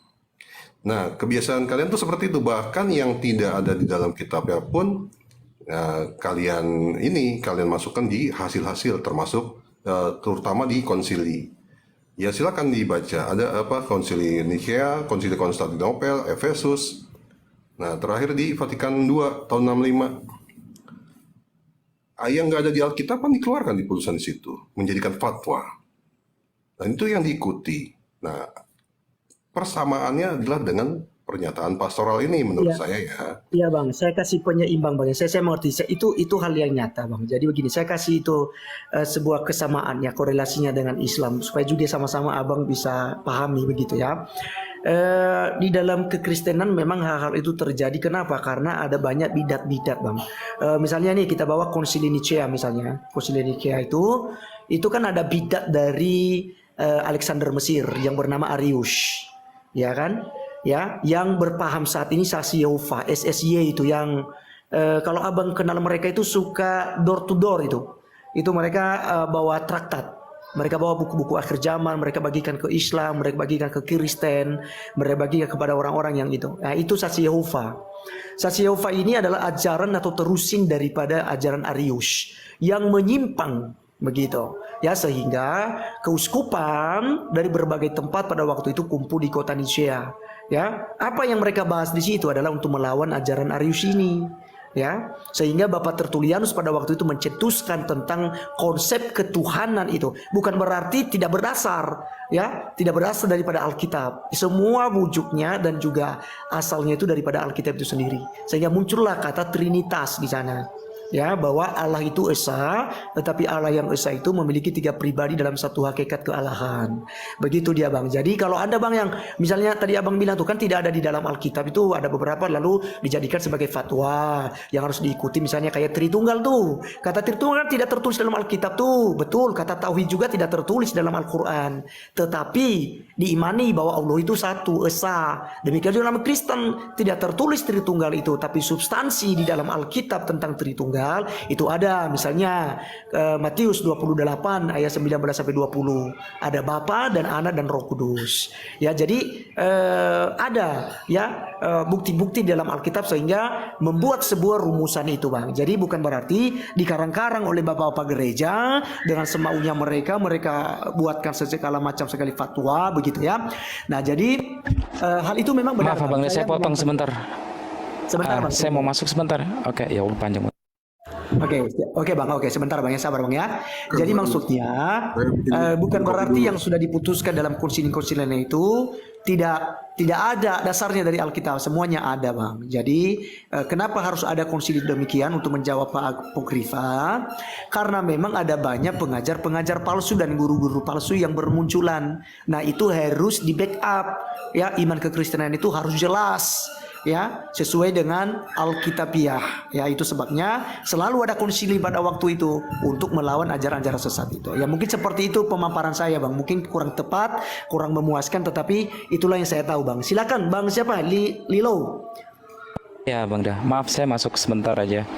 Nah, kebiasaan kalian tuh seperti itu. Bahkan yang tidak ada di dalam kitabnya pun kalian masukkan di hasil-hasil, termasuk terutama di konsili. Ya silakan dibaca. Ada apa? Konsili Nikea, Konsili Konstantinopel, Efesus. Nah, terakhir di Vatikan II tahun 65. Yang nggak ada di Alkitab kan dikeluarkan di putusan di situ, menjadikan fatwa. Dan itu yang diikuti. Nah, persamaannya adalah dengan pernyataan pastoral ini menurut saya ya. Iya bang, saya kasih penyeimbang bang. Saya mengerti. Itu hal yang nyata bang. Jadi begini, saya kasih itu sebuah kesamaan ya, korelasinya dengan Islam supaya juga sama-sama abang bisa pahami begitu ya. Di dalam kekristenan memang hal-hal itu terjadi. Kenapa? Karena ada banyak bidat-bidat bang. Misalnya nih kita bawa Konsili Nicea misalnya. Konsili Nicea itu kan ada bidat dari Alexander Mesir yang bernama Arius, ya kan? Ya, yang berpaham saat ini Saksi Yehova, SSY itu yang kalau abang kenal mereka itu suka door to door itu mereka bawa traktat, mereka bawa buku-buku akhir zaman, mereka bagikan ke Islam, mereka bagikan ke Kristen, mereka bagikan kepada orang-orang yang itu. Nah, itu Saksi Yehova. Saksi Yehova ini adalah ajaran atau terusin daripada ajaran Arius yang menyimpang begitu ya, sehingga keuskupan dari berbagai tempat pada waktu itu kumpul di kota Nicea. Ya, apa yang mereka bahas di situ adalah untuk melawan ajaran Arius ini, ya. Sehingga Bapak Tertullianus pada waktu itu mencetuskan tentang konsep ketuhanan itu. Bukan berarti tidak berdasar, ya, tidak berdasar daripada Alkitab. Semua wujudnya dan juga asalnya itu daripada Alkitab itu sendiri. Sehingga muncullah kata Trinitas di sana. Ya, bahwa Allah itu esa, tetapi Allah yang esa itu memiliki 3 pribadi dalam satu hakikat kealahan. Begitu dia bang. Jadi kalau ada bang yang misalnya tadi abang bilang tuh kan tidak ada di dalam Alkitab, itu ada beberapa lalu dijadikan sebagai fatwa yang harus diikuti, misalnya kayak Tritunggal tuh. Kata Tritunggal tidak tertulis dalam Alkitab tuh, betul. Kata Tauhid juga tidak tertulis dalam Al-Quran, tetapi diimani bahwa Allah itu satu, esa. Demikian juga dalam Kristen tidak tertulis Tritunggal itu, tapi substansi di dalam Alkitab tentang Tritunggal tunggal itu ada misalnya Matius 28 ayat 19 sampai 20 ada Bapa dan Anak dan Roh Kudus. Ya, jadi ada ya bukti-bukti dalam Alkitab sehingga membuat sebuah rumusan itu, Bang. Jadi bukan berarti dikarang-karang oleh bapak-bapak gereja dengan semaunya mereka buatkan segala macam sekali fatwa begitu ya. Nah, jadi hal itu memang benar. Maaf Bang, saya potong sebentar. Sebentar, Bang. Saya mau masuk sebentar. Oke, ya udah panjang. Oke Bang, sebentar Bang ya, sabar Bang ya. Jadi maksudnya bukan berarti yang sudah diputuskan dalam konsili-konsilian itu tidak ada dasarnya dari Alkitab, semuanya ada Bang. Jadi kenapa harus ada konsili demikian untuk menjawab Pak Apokrifa? Karena memang ada banyak pengajar-pengajar palsu dan guru-guru palsu yang bermunculan. Nah, itu harus di backup ya, iman kekristenan itu harus jelas ya, sesuai dengan Alkitabiah ya. Itu sebabnya selalu ada konsili pada waktu itu untuk melawan ajaran-ajaran sesat itu ya. Mungkin seperti itu pemaparan saya Bang, mungkin kurang tepat, kurang memuaskan, tetapi itulah yang saya tahu Bang. Silakan Bang, siapa? Lilo. Ya Bang dah, maaf saya masuk sebentar aja.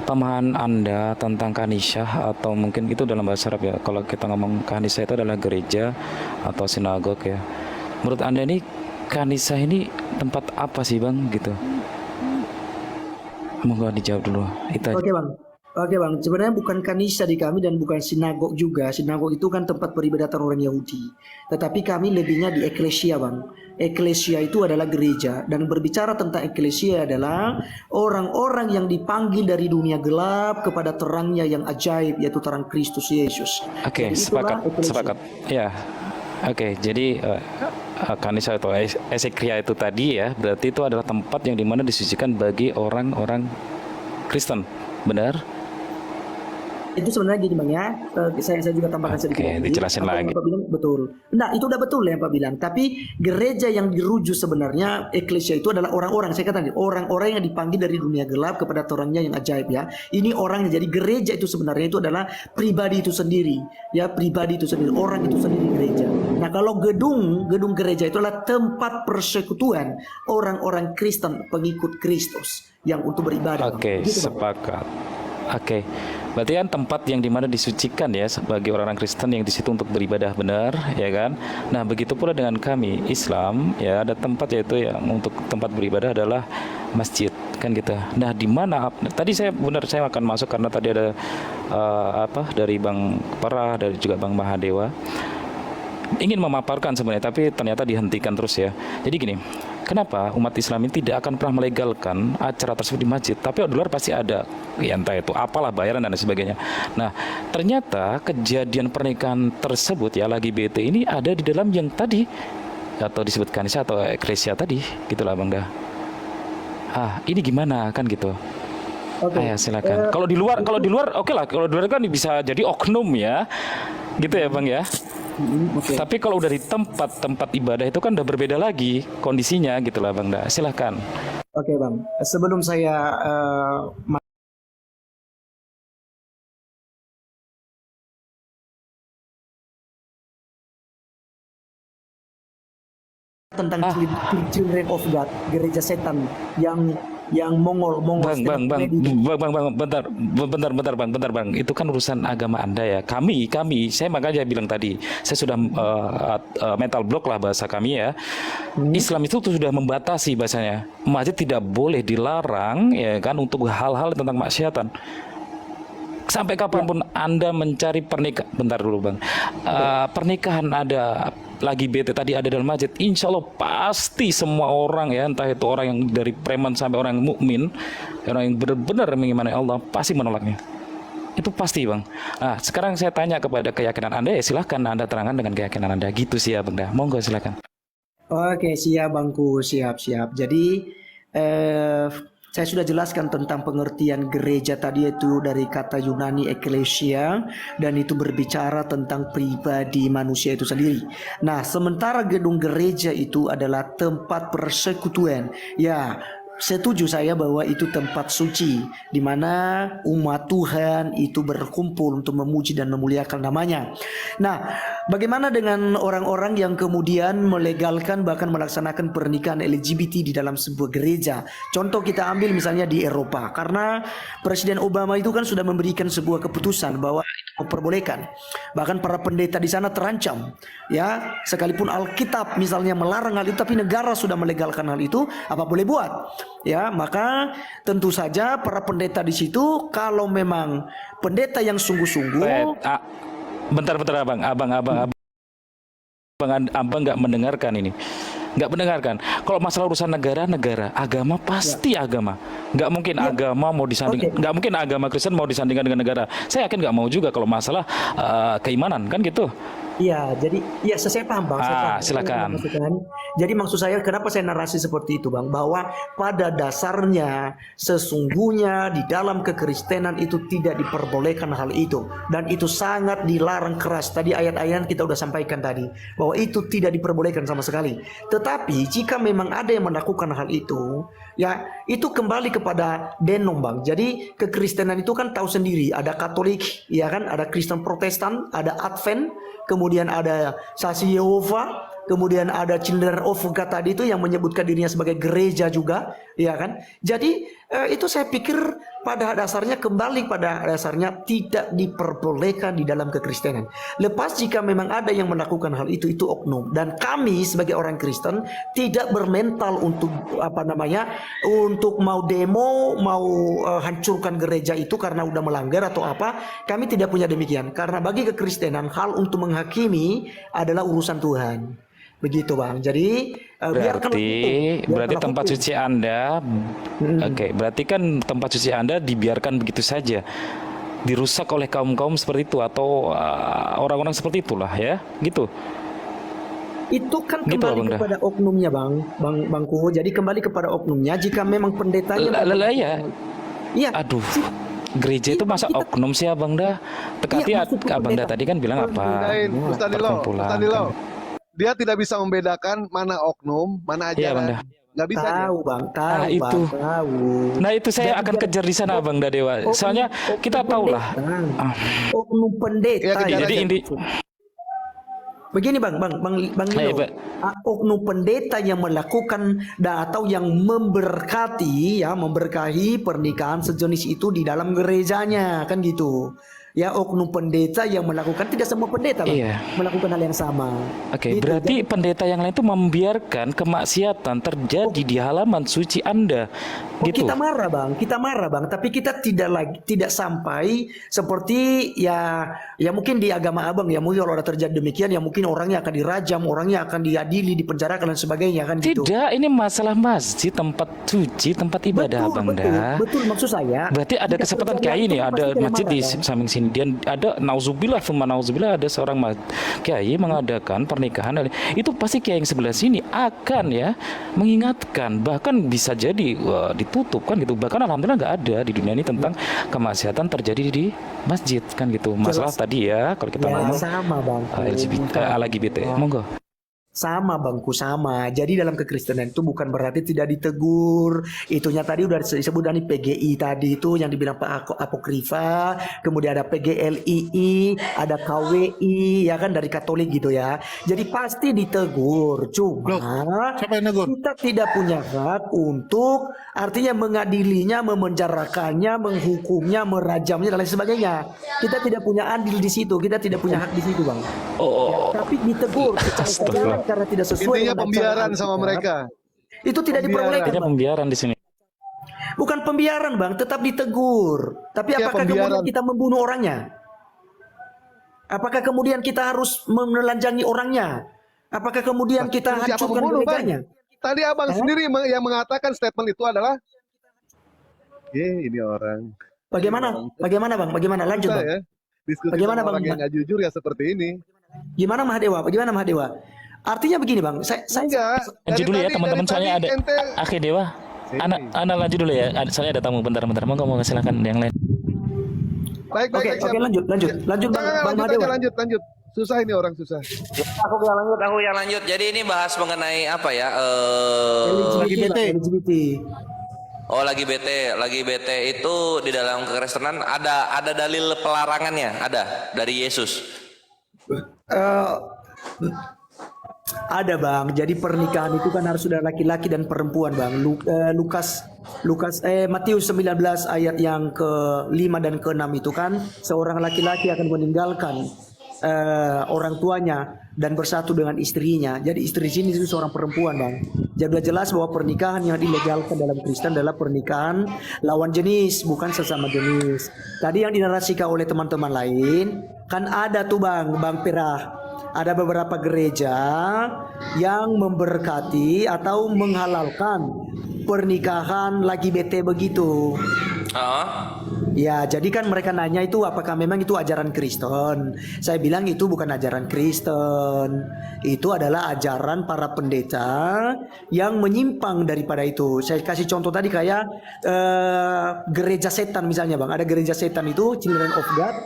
Pemahaman Anda tentang kanisah atau mungkin itu dalam bahasa Arab ya, kalau kita ngomong kanisah itu adalah gereja atau sinagog ya. Menurut Anda ini kanisah ini tempat apa sih Bang gitu? Monggo dijawab dulu. Itu aja. Oke Bang, sebenarnya bukan kanisa di kami dan bukan sinagog juga. Sinagog itu kan tempat peribadatan orang Yahudi. Tetapi kami lebihnya di eklesia Bang. Eklesia itu adalah gereja, dan berbicara tentang eklesia adalah orang-orang yang dipanggil dari dunia gelap kepada terangnya yang ajaib, yaitu terang Kristus Yesus. Oke, sepakat. Ya. Oke, jadi kanisa atau esekria itu tadi ya, berarti itu adalah tempat yang dimana disucikan bagi orang-orang Kristen, benar? Itu sebenarnya gini Bang ya, saya juga tambahkan sedikit. Oke, dijelasin lagi. Pak bilang betul. Nah, itu udah betul ya Pak bilang. Tapi gereja yang dirujuk sebenarnya eklesia itu adalah orang-orang, saya katakan orang-orang yang dipanggil dari dunia gelap kepada terangnya yang ajaib ya. Ini orangnya. Jadi gereja itu sebenarnya itu adalah pribadi itu sendiri. Ya, pribadi itu sendiri, orang itu sendiri gereja. Nah, kalau gedung gereja itu adalah tempat persekutuan orang-orang Kristen, pengikut Kristus yang untuk beribadah. Oke, gitu, sepakat. Oke, berarti kan tempat yang dimana disucikan ya bagi orang-orang Kristen yang di situ untuk beribadah, benar, ya kan? Nah, begitu pula dengan kami Islam, ya ada tempat yaitu yang untuk tempat beribadah adalah masjid, kan gitu. Nah, di mana? Tadi saya akan masuk karena tadi ada dari Bang Parah, dari juga Bang Mahadewa ingin memaparkan sebenarnya, tapi ternyata dihentikan terus ya. Jadi gini, kenapa umat Islam ini tidak akan pernah melegalkan acara tersebut di masjid, tapi di luar pasti ada, ya entah itu apalah bayaran dan sebagainya. Nah, ternyata kejadian pernikahan tersebut ya lagi BT ini ada di dalam yang tadi atau disebut kanisa atau eklesia tadi, gitulah Bang Dah. Ini gimana kan gitu? Ayo silakan. Kalau di luar oke lah. Kalau di luar kan bisa jadi oknum ya, gitu ya Bang ya. Tapi kalau udah di tempat ibadah itu kan udah berbeda lagi kondisinya, gitulah Bang Da. Silahkan. Oke Bang, sebelum saya tentang Children of God, gereja setan yang Mongol. Bang, bentar Bang. Itu kan urusan agama Anda ya. Kami, saya makanya bilang tadi, saya sudah mental block lah bahasa kami ya. Islam itu tuh sudah membatasi bahasanya. Masjid tidak boleh dilarang ya kan untuk hal-hal tentang maksiatan. Sampai kapanpun Anda mencari pernikahan, bentar dulu Bang. Pernikahan ada lagi BT tadi ada dalam masjid, insya Allah pasti semua orang ya, entah itu orang yang dari preman sampai orang yang mukmin, orang yang benar-benar mengimani Allah pasti menolaknya. Itu pasti Bang. Nah, sekarang saya tanya kepada keyakinan Anda ya, silahkan Anda terangkan dengan keyakinan Anda. Gitu sih ya Bang Dah. Monggo silakan. Oke, siap Bangku, siap. Jadi saya sudah jelaskan tentang pengertian gereja tadi, itu dari kata Yunani eklesia, dan itu berbicara tentang pribadi manusia itu sendiri. Nah, sementara gedung gereja itu adalah tempat persekutuan. Ya, setuju saya bahwa itu tempat suci di mana umat Tuhan itu berkumpul untuk memuji dan memuliakan namanya. Nah, Bagaimana dengan orang-orang yang kemudian melegalkan bahkan melaksanakan pernikahan LGBT di dalam sebuah gereja? Contoh kita ambil misalnya di Eropa, karena Presiden Obama itu kan sudah memberikan sebuah keputusan bahwa itu memperbolehkan. Bahkan para pendeta di sana terancam, ya, sekalipun Alkitab misalnya melarang hal itu, tapi negara sudah melegalkan hal itu, apa boleh buat? Ya, maka tentu saja para pendeta di situ, kalau memang pendeta yang sungguh-sungguh. Bentar abang nggak mendengarkan ini, nggak mendengarkan. Kalau masalah urusan negara, agama pasti agama. Nggak mungkin agama mau disanding, nggak mungkin agama Kristen mau disandingkan dengan negara. Saya yakin nggak mau juga kalau masalah keimanan kan gitu. Iya, jadi ya saya paham Bang. Silakan. Jadi maksud saya kenapa saya narasi seperti itu Bang, bahwa pada dasarnya sesungguhnya di dalam kekristenan itu tidak diperbolehkan hal itu, dan itu sangat dilarang keras. Tadi ayat-ayat kita udah sampaikan tadi bahwa itu tidak diperbolehkan sama sekali. Tetapi jika memang ada yang melakukan hal itu, ya itu kembali kepada denom Bang. Jadi kekristenan itu kan tahu sendiri, ada Katolik, ya kan, ada Kristen Protestan, ada Advent, kemudian ada Saksi Yehova, kemudian ada Children of God tadi itu yang menyebutkan dirinya sebagai gereja juga, ya kan. Jadi itu saya pikir pada dasarnya kembali pada dasarnya tidak diperbolehkan di dalam kekristenan. Lepas jika memang ada yang melakukan hal itu oknum, dan kami sebagai orang Kristen tidak bermental untuk untuk mau demo, mau hancurkan gereja itu karena udah melanggar atau apa. Kami tidak punya demikian, karena bagi kekristenan hal untuk menghakimi adalah urusan Tuhan. Begitu Bang. Jadi berarti tempat suci Anda berarti kan tempat suci Anda dibiarkan begitu saja, dirusak oleh kaum-kaum seperti itu atau orang-orang seperti itulah, ya gitu. Itu kan kembali kepada oknumnya Bangku. Jadi kembali kepada oknumnya. Jika memang pendetanya iya. Aduh, gereja itu masa oknum sih Abang dah. Abang dah tadi kan bilang apa? Ustadilo, dia tidak bisa membedakan mana oknum, mana ajaran. Nggak bisa tahu dia. Bang, tahu. Nah itu saya akan kejar di sana Bang Dewa. Soalnya kita tahu lah. Oknum pendeta. Jadi begini Bang Lino, oknum pendeta yang melakukan atau yang memberkati memberkahi pernikahan sejenis itu di dalam gerejanya, kan gitu. Ya, oknum pendeta yang melakukan, tidak semua pendeta melakukan hal yang sama. Gitu. Berarti pendeta yang lain itu membiarkan kemaksiatan terjadi di halaman suci Anda. Gitu. Kita marah Bang, tapi kita tidak sampai seperti ya mungkin di agama Abang ya, mungkin kalau ada terjadi demikian ya mungkin orangnya akan dirajam, orangnya akan diadili, dipenjarakan dan sebagainya, kan gitu. Tidak, ini masalah masjid, tempat suci, tempat ibadah Abang dah. Betul, maksud saya. Berarti ada kesempatan kayak ini, ada masjid di samping sini. Dan ada nauzubillah ada seorang kiai mengadakan pernikahan, itu pasti kiai yang sebelah sini akan mengingatkan, bahkan bisa jadi ditutup kan gitu. Bahkan alhamdulillah nggak ada di dunia ini tentang kemaksiatan terjadi di masjid kan gitu. Masalah tadi kalau kita ngomong sama Bang. LGBT, monggo. Sama Bangku, sama. Jadi dalam kekristenan itu bukan berarti tidak ditegur. Itunya tadi udah disebut dari PGI tadi itu yang dibilang Pak Apokrifa, kemudian ada PGLII, ada KWI, ya kan, dari Katolik gitu ya. Jadi pasti ditegur. Cuma kita tidak punya hak untuk artinya mengadilinya, memenjarakannya, menghukumnya, merajamnya dan lain sebagainya. Kita tidak punya adil di situ, kita tidak punya hak di situ, Bang. Tapi ditegur karena tidak sesuai. Intinya pembiaran sama mereka. Itu tidak diperbolehkan. Pembiaran di sini. Bukan pembiaran Bang, tetap ditegur. Tapi apakah kemudian kita membunuh orangnya? Apakah kemudian kita harus menelanjangi orangnya? Apakah kemudian kita hancurkan gerejanya? Tadi Abang sendiri yang mengatakan statement itu adalah ini orang. Bagaimana Bang? Bagaimana? Lanjut Bang. Ya. Diskusi bagaimana Bang? Orang yang nggak jujur ya seperti ini. Gimana Mahadewa? Artinya begini Bang, saya lanjut dulu ya teman-teman, soalnya ada Akhi Dewa. Anak lanjut dulu ya, soalnya ada tamu bentar. Mau silakan yang lain. Baik, lanjut Bang Mahadewa. Lanjut. Susah ini orang susah. Aku yang lanjut. Jadi ini bahas mengenai apa ya? LGBT. Lagi BT itu di dalam kekristenan ada dalil pelarangannya, ada dari Yesus. Eh, ada bang, jadi pernikahan itu kan harus sudah laki-laki dan perempuan bang. Matius 19 ayat yang ke-5 dan ke-6 itu kan seorang laki-laki akan meninggalkan orang tuanya dan bersatu dengan istrinya. Jadi istri sini itu seorang perempuan bang. Jadi jelas bahwa pernikahan yang dilegalkan dalam Kristen adalah pernikahan lawan jenis, bukan sesama jenis. Tadi yang dinarasikan oleh teman-teman lain kan ada tuh bang Perah. Ada beberapa gereja yang memberkati atau menghalalkan pernikahan lagi bete begitu. Ya, jadi kan mereka nanya itu apakah memang itu ajaran Kristen. Saya bilang itu bukan ajaran Kristen. Itu adalah ajaran para pendeta yang menyimpang daripada itu. Saya kasih contoh tadi kayak gereja setan misalnya bang. Ada gereja setan itu Children of God.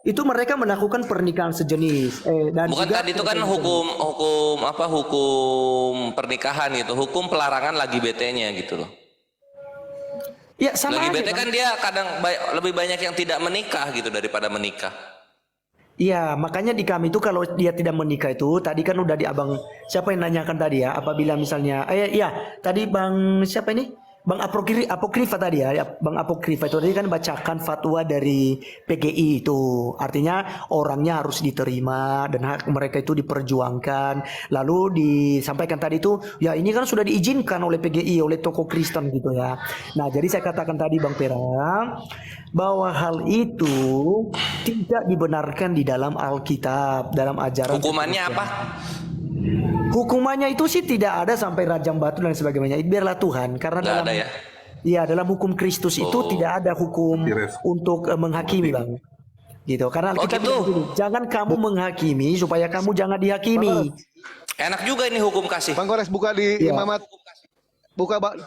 Itu mereka melakukan pernikahan sejenis. Dan Bukan juga tadi itu kan hukum pernikahan gitu, hukum pelarangan lagi bete-nya gitu loh. ya sama Lagi aja, bete Bang. kan dia kadang lebih banyak yang tidak menikah gitu daripada menikah. Iya, makanya di kami itu kalau dia tidak menikah itu, tadi kan udah di abang, siapa yang nanyakan tadi ya, apabila misalnya, iya, tadi bang, siapa ini? Bang Apokrifa tadi ya, Bang Apokrifa itu tadi kan bacakan fatwa dari PGI itu, artinya orangnya harus diterima dan hak mereka itu diperjuangkan, lalu disampaikan tadi itu, ya ini kan sudah diizinkan oleh PGI, oleh tokoh Kristen gitu ya. Nah, jadi saya katakan tadi Bang Pera, bahwa hal itu tidak dibenarkan di dalam Alkitab, dalam ajaran. Hukumannya apa? Hukumannya itu sih tidak ada sampai rajam batu dan sebagainya. Biarlah Tuhan, karena Nggak dalam ada ya? ya dalam hukum Kristus itu tidak ada hukum untuk menghakimi bang. Gitu. Karena Oh, kita gitu. bilang begini, jangan kamu menghakimi supaya kamu jangan dihakimi. Enak juga ini hukum kasih. Bang Kores buka di Iya. Imamat,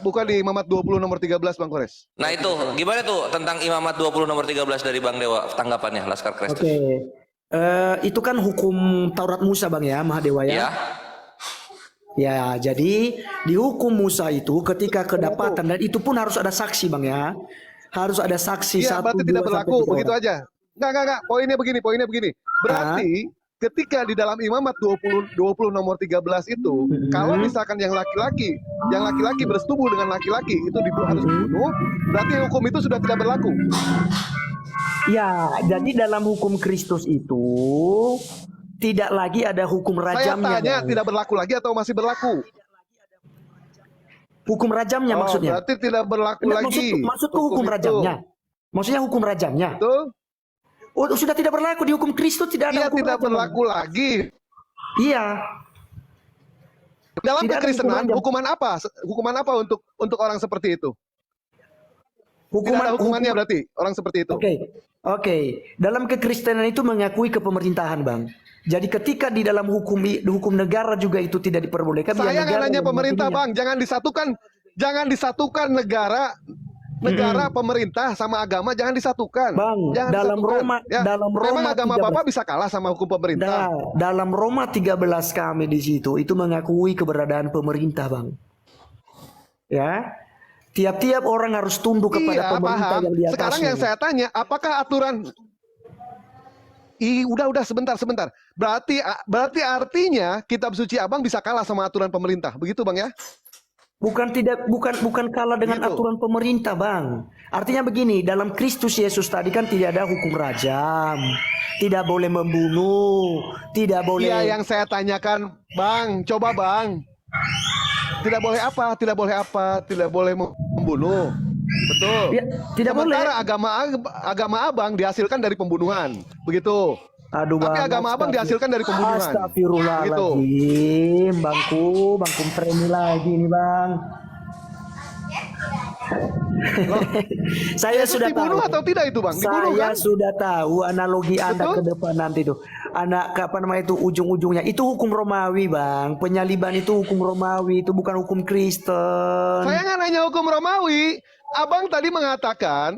buka di Imamat 20 nomor 13 Bang Kores. Nah itu gimana tuh tentang Imamat 20 nomor 13 dari Bang Dewa, tanggapannya Laskar Kristus? Oke. Itu kan hukum Taurat Musa bang ya, Mahadewa ya. Ya. Ya, jadi di hukum Musa itu ketika kedapatan dan itu pun harus ada saksi bang ya. Harus ada saksi Iya, 1, berarti 2 tidak sampai berlaku 3 begitu orang. aja. Enggak. Poinnya begini. Berarti ketika di dalam Imamat 20 nomor 13 itu, kalau misalkan yang laki-laki bersetubuh dengan laki-laki itu harus dibunuh, berarti hukum itu sudah tidak berlaku. Ya, jadi dalam hukum Kristus itu tidak lagi ada hukum Saya rajamnya. tanya Bang. tidak berlaku lagi atau masih berlaku? Hukum rajamnya maksudnya. Berarti tidak berlaku Enggak, lagi. maksudku hukum itu. rajamnya. Maksudnya hukum rajamnya. Betul? Oh, sudah tidak berlaku di hukum Kristus, tidak ada Iya, hukum tidak rajam. berlaku lagi. Iya. Dalam Tidak ada kekristenan, hukum rajam. hukuman apa untuk orang seperti itu? Hukuman Tidak ada hukumannya berarti orang seperti itu. Oke. Dalam kekristenan itu mengakui kepemerintahan, Bang. Jadi ketika di dalam hukum negara juga itu tidak diperbolehkan. Saya biar nggak negara nanya yang pemerintah, menghakiminya. Bang. Jangan disatukan negara, pemerintah sama agama jangan disatukan. Bang, Jangan dalam disatukan. dalam Memang Roma agama 13. Bapak bisa kalah sama hukum pemerintah. Dalam Roma 13 kami di situ itu mengakui keberadaan pemerintah, Bang. Ya. Tiap-tiap orang harus tunduk kepada Iya, pemerintah paham. yang di atasnya. Sekarang yang saya tanya, apakah aturan udah sebentar. Berarti artinya kitab suci Abang bisa kalah sama aturan pemerintah. Begitu, Bang ya? Bukan kalah dengan Gitu. aturan pemerintah, Bang. Artinya begini, dalam Kristus Yesus tadi kan tidak ada hukum rajam, tidak boleh membunuh, tidak boleh. Iya, yang saya tanyakan, Bang, coba Bang. Tidak boleh apa? Tidak boleh membunuh. Betul. Ya, tidak Sementara boleh. agama Abang dihasilkan dari pembunuhan. Begitu. Aduh, Tapi Bang, agama Abang dihasilkan dari pembunuhan. Begitu. Astagfirullahaladzim, bangku premi lagi nih, Bang. Saya Yesus sudah dibunuh tahu. atau tidak itu, Bang? Dibunuh Saya kan? sudah tahu analogi Anda Betul? ke depan nanti tuh. Anak apa namanya itu ujung-ujungnya itu hukum Romawi, Bang. Penyaliban itu hukum Romawi, itu bukan hukum Kristen. Saya nggak nanya hukum Romawi. Abang tadi mengatakan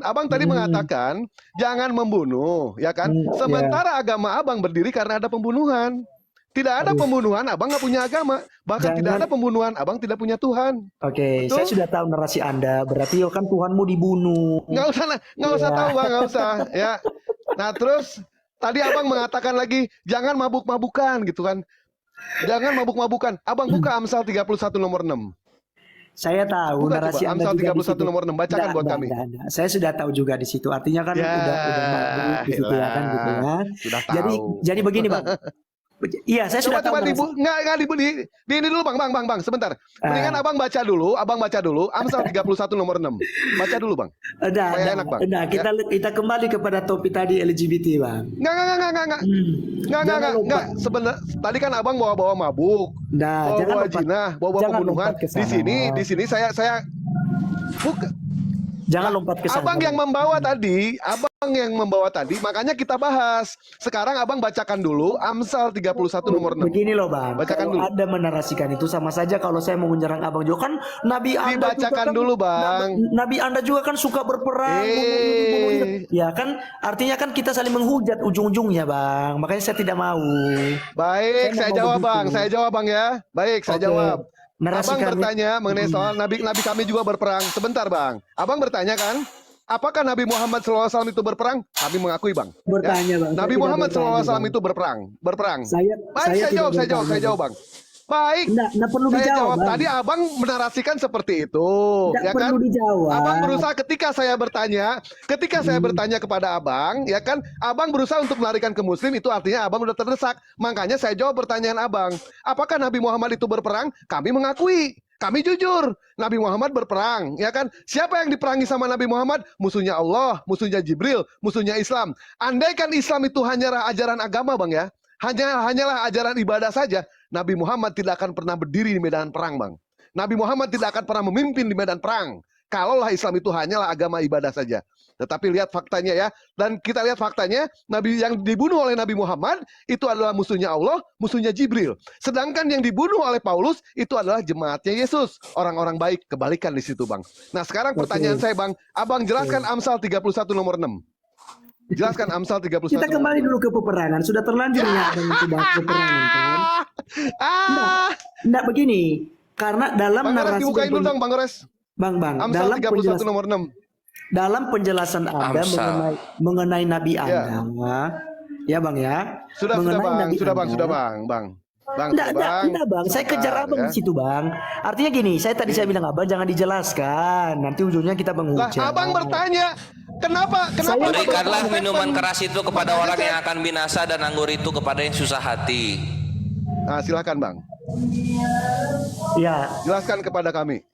jangan membunuh, ya kan? Sementara agama Abang berdiri karena ada pembunuhan. Tidak ada pembunuhan, Abang nggak punya agama. Bahkan tidak ada pembunuhan, Abang tidak punya Tuhan. Oke, Betul? saya sudah tahu narasi Anda. Berarti kan Tuhanmu dibunuh. Nggak usah tahu, Bang, nggak usah. Ya. Nah terus Tadi abang mengatakan lagi jangan mabuk-mabukan gitu kan. Jangan mabuk-mabukan. Abang buka Amsal 31 nomor 6. Saya tahu Buka narasi coba Anda Amsal juga di 31 situ. nomor 6. Bacakan Nggak, buat nggak, kami. nggak. Saya sudah tahu juga di situ. Artinya kan Ya, udah mabuk di situ ya kan gitu ya. sudah Jadi tahu. jadi begini Bang. Iya, saya sudah tahu Coba narasi. nggak di ini dulu bang, sebentar. Mendingan abang baca dulu Amsal 31 nomor 6. Baca dulu bang. Supaya enak bang. Nah, kita kembali kepada topik tadi LGBT Bang. Nggak. Jangan lompat. Sebenarnya tadi kan abang bawa mabuk, Nah, jangan bawa lompat. jinah, bawa Jangan pembunuhan. lompat ke sana. Di sini saya buka. Jangan lompat ke sana. Abang yang membawa tadi, makanya kita bahas. Sekarang abang bacakan dulu Amsal 31 nomor 6. Begini loh Bang, Bacakan kalau dulu. Anda menarasikan itu sama saja kalau saya mau menyerang Abang juga kan Nabi Anda Dibacakan juga kan, dulu, Bang. Nabi Anda juga kan suka berperang, bunuh. Ya kan, artinya kan kita saling menghujat ujung-ujungnya Bang. Makanya saya tidak mau. Baik, saya jawab bang. Saya jawab bang ya. Baik, saya Oke. jawab. Narasikan- Abang bertanya mengenai soal nabi kami juga berperang. Sebentar bang. Abang bertanya kan, apakah Nabi Muhammad SAW itu berperang? Kami mengakui bang. Bertanya, Bang. Saya Nabi tidak Muhammad bertanya, SAW Bang. itu berperang. Baik, saya tidak saya jawab bertanya, bang. Baik. Nggak perlu Saya dijawab, jawab. Bang. Tadi abang menarasikan seperti itu, Nggak ya kan? perlu dijawab. Abang berusaha ketika saya bertanya kepada abang, ya kan? Abang berusaha untuk melarikan ke Muslim, itu artinya abang udah terdesak. Makanya saya jawab pertanyaan abang. Apakah Nabi Muhammad itu berperang? Kami mengakui. Kami jujur, Nabi Muhammad berperang, ya kan? Siapa yang diperangi sama Nabi Muhammad? Musuhnya Allah, musuhnya Jibril, musuhnya Islam. Andaikan Islam itu hanyalah ajaran agama, bang ya, hanyalah ajaran ibadah saja, Nabi Muhammad tidak akan pernah berdiri di medan perang, bang. Nabi Muhammad tidak akan pernah memimpin di medan perang. Kalaulah Islam itu hanyalah agama ibadah saja. Tetapi lihat faktanya ya. Dan kita lihat faktanya, Nabi yang dibunuh oleh Nabi Muhammad itu adalah musuhnya Allah, musuhnya Jibril. Sedangkan yang dibunuh oleh Paulus itu adalah jemaatnya Yesus. Orang-orang baik, kebalikan di situ, bang. Nah sekarang pertanyaan saya, bang. Abang jelaskan Amsal 31 nomor 6. Jelaskan Amsal 31 Kita kembali dulu ke peperangan. Sudah terlanjur ya Abang itu bahas peperangan kan? Nggak begini. Karena dalam Bang Gores narasi dibukain dulu dong, Bang Gores. Bang, Amsal 31 nomor 6. dalam penjelasan Anda Amsal. mengenai Nabi Anda, ya Bang ya. Sudah Mengenai bang, Nabi sudah bang, Anda. sudah bang, bang. Bang, Enggak, sudah, enggak bang. Saya kejar Sabar, abang ya. di situ bang. Artinya gini, saya bilang abang jangan dijelaskan. Nanti ujungnya kita Lah, menghujat. abang bertanya, kenapa? Berikanlah abang minuman bertanya? keras itu kepada orang yang akan binasa dan anggur itu kepada yang susah hati. Nah, silakan bang. Ya, Jelaskan kepada kami.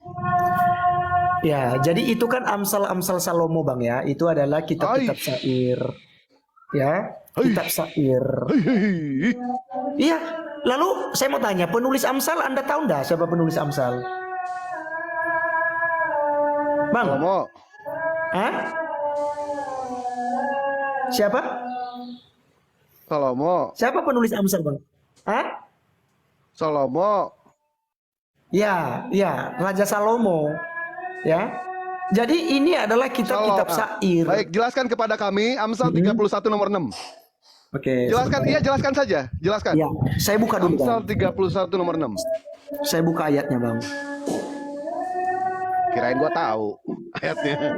ya. Jadi itu kan Amsal Salomo bang ya. Itu adalah kitab-kitab syair. Ya, kitab syair. Iya. Lalu saya mau tanya, penulis Amsal Anda tahu nggak siapa penulis Amsal? Bang, Salomo. hah? Siapa? Salomo. Siapa penulis Amsal bang? Hah? Salomo. Ya, Raja Salomo. Ya. Jadi ini adalah kitab-kitab syair. Baik, jelaskan kepada kami Amsal 31 nomor 6. Oke. Jelaskan, iya jelaskan saja. Jelaskan. Ya, saya buka dulu Amsal bang. 31 nomor 6. Saya buka ayatnya bang. Kirain gua tahu ayatnya.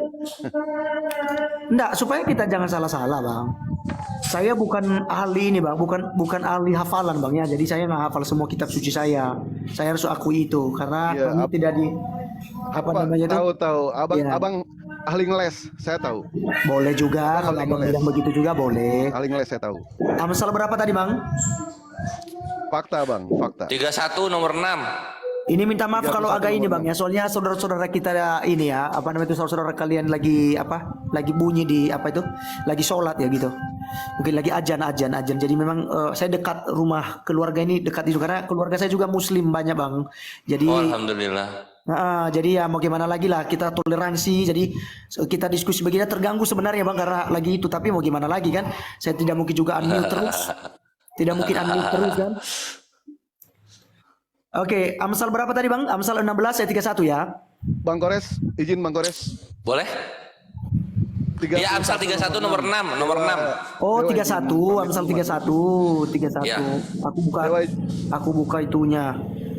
Enggak, supaya kita jangan salah-salah bang. Saya bukan ahli ini bang, bukan ahli hafalan bang ya. Jadi saya nggak hafal semua kitab suci saya. Saya harus akui itu karena Ya, kami tidak di apa namanya itu. Tahu. Abang Ya. abang ahli ngeles, saya tahu. Boleh juga kalau ahli abang ngeles. bilang begitu juga boleh. Ahli ngeles saya tahu. Amsal berapa tadi bang? Fakta bang, fakta. 31 nomor 6. Ini minta maaf 31 kalau agak ini nomor bang ya, soalnya saudara-saudara kita ini ya, apa namanya itu saudara-saudara kalian lagi lagi bunyi di apa itu, lagi sholat ya gitu, mungkin lagi ajan. Jadi memang saya dekat rumah keluarga ini dekat itu karena keluarga saya juga Muslim banyak bang. Jadi Oh, alhamdulillah. jadi ya mau gimana lagi lah, kita toleransi. Jadi kita diskusi begini terganggu sebenarnya bang karena lagi itu, tapi mau gimana lagi kan, saya tidak mungkin juga unmute terus, kan. Oke, Amsal berapa tadi bang? Amsal 16 ayat 31 ya. Bang Gores, izin Bang Gores. Boleh? Ya, Amsal 31 nomor 6, nomor 6. Oh 31, Amsal 31. Ya. Aku buka itunya.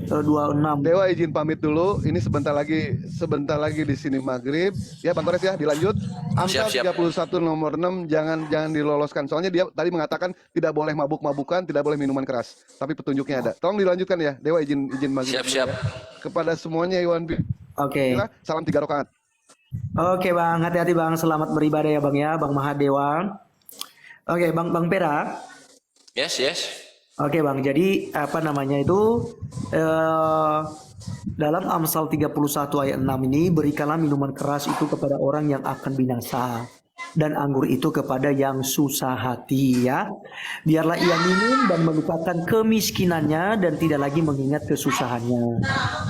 26. Dewa izin pamit dulu. Ini sebentar lagi di sini maghrib. Ya Bang Gores ya, dilanjut. Amsal Siap, siap. 31 nomor 6 jangan diloloskan. Soalnya dia tadi mengatakan tidak boleh mabuk-mabukan, tidak boleh minuman keras. Tapi petunjuknya ada. Tolong dilanjutkan ya. Dewa izin maghrib. Siap, dulu siap. ya. Kepada semuanya Iwan Oke. salam 3 rakaat. Oke Bang, hati-hati Bang. Selamat beribadah ya Bang ya, Bang Mahadewa. Oke, Bang Pera. Yes, yes. Oke Bang, jadi apa namanya itu dalam Amsal 31 ayat 6 ini, berikanlah minuman keras itu kepada orang yang akan binasa dan anggur itu kepada yang susah hati ya. Biarlah ia minum dan melupakan kemiskinannya dan tidak lagi mengingat kesusahannya.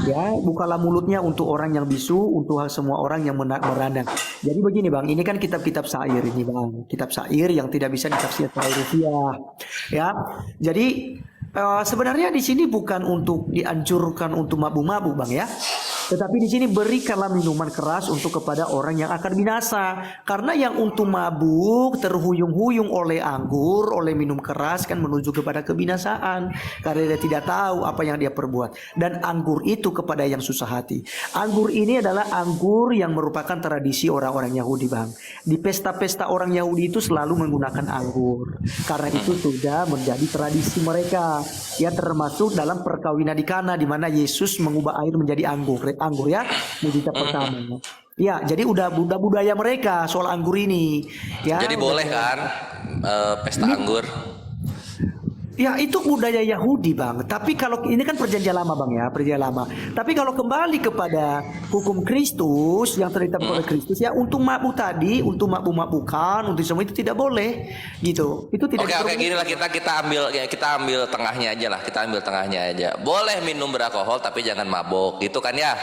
Ya, bukalah mulutnya untuk orang yang bisu, untuk semua orang yang merandang. Jadi begini Bang, ini kan kitab-kitab syair ini Bang, kitab syair yang tidak bisa ditafsir secara rupiah. Ya, jadi sebenarnya di sini bukan untuk dianjurkan untuk mabuk-mabuk Bang ya. Tetapi di sini berikanlah minuman keras untuk kepada orang yang akan binasa. Karena yang untuk mabuk, terhuyung-huyung oleh anggur, oleh minum keras kan menuju kepada kebinasaan. Karena dia tidak tahu apa yang dia perbuat. Dan anggur itu kepada yang susah hati. Anggur ini adalah anggur yang merupakan tradisi orang-orang Yahudi Bang. Di pesta-pesta orang Yahudi itu selalu menggunakan anggur. Karena itu sudah menjadi tradisi mereka. Ya termasuk dalam perkawinan di Kana di mana Yesus mengubah air menjadi anggur ya, mujizat pertama. Ya, jadi udah budaya mereka soal anggur ini. Ya. Jadi boleh kan pesta anggur? Ya itu budaya Yahudi Bang. Tapi kalau ini kan perjanjian lama Bang ya, perjanjian lama. Tapi kalau kembali kepada hukum Kristus yang terlibat oleh Kristus ya, untuk mabuk tadi, untuk mabuk-mabukan, untuk semua itu tidak boleh gitu. Itu tidak. Oke, gini lah kita ambil tengahnya aja lah. Kita ambil tengahnya aja. Boleh minum beralkohol tapi jangan mabuk, gitu kan ya?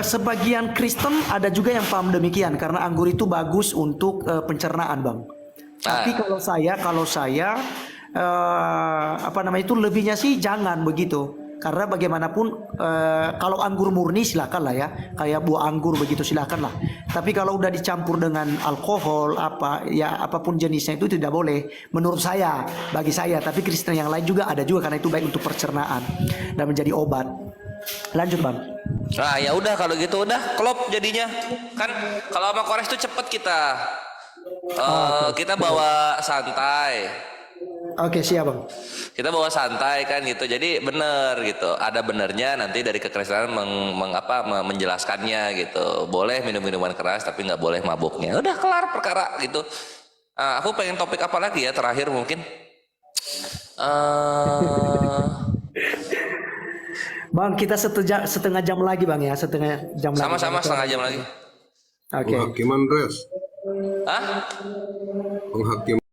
Sebagian Kristen ada juga yang paham demikian karena anggur itu bagus untuk pencernaan Bang. Tapi kalau saya apa namanya itu lebihnya sih jangan begitu. Karena bagaimanapun kalau anggur murni silakan lah ya, kayak buah anggur begitu silakan lah. Tapi kalau udah dicampur dengan alkohol apapun jenisnya itu tidak boleh menurut saya, bagi saya. Tapi Kristen yang lain juga ada juga karena itu baik untuk pencernaan dan menjadi obat. Lanjut Bang. Nah ya udah kalau gitu udah klop jadinya kan. Kalau sama Kores tuh cepet kita. Kita bawa santai. Oke, siap Bang. Kita bawa santai kan gitu. Jadi bener gitu. Ada benernya nanti dari kekristenan menjelaskannya gitu. Boleh minum minuman keras tapi nggak boleh mabuknya. Udah kelar perkara gitu. Aku pengen topik apa lagi ya terakhir mungkin. Bang, kita setengah jam lagi Bang ya, setengah jam lagi. Sama-sama setengah jam lagi. Oke. Penghakiman res. Hah? Penghakiman.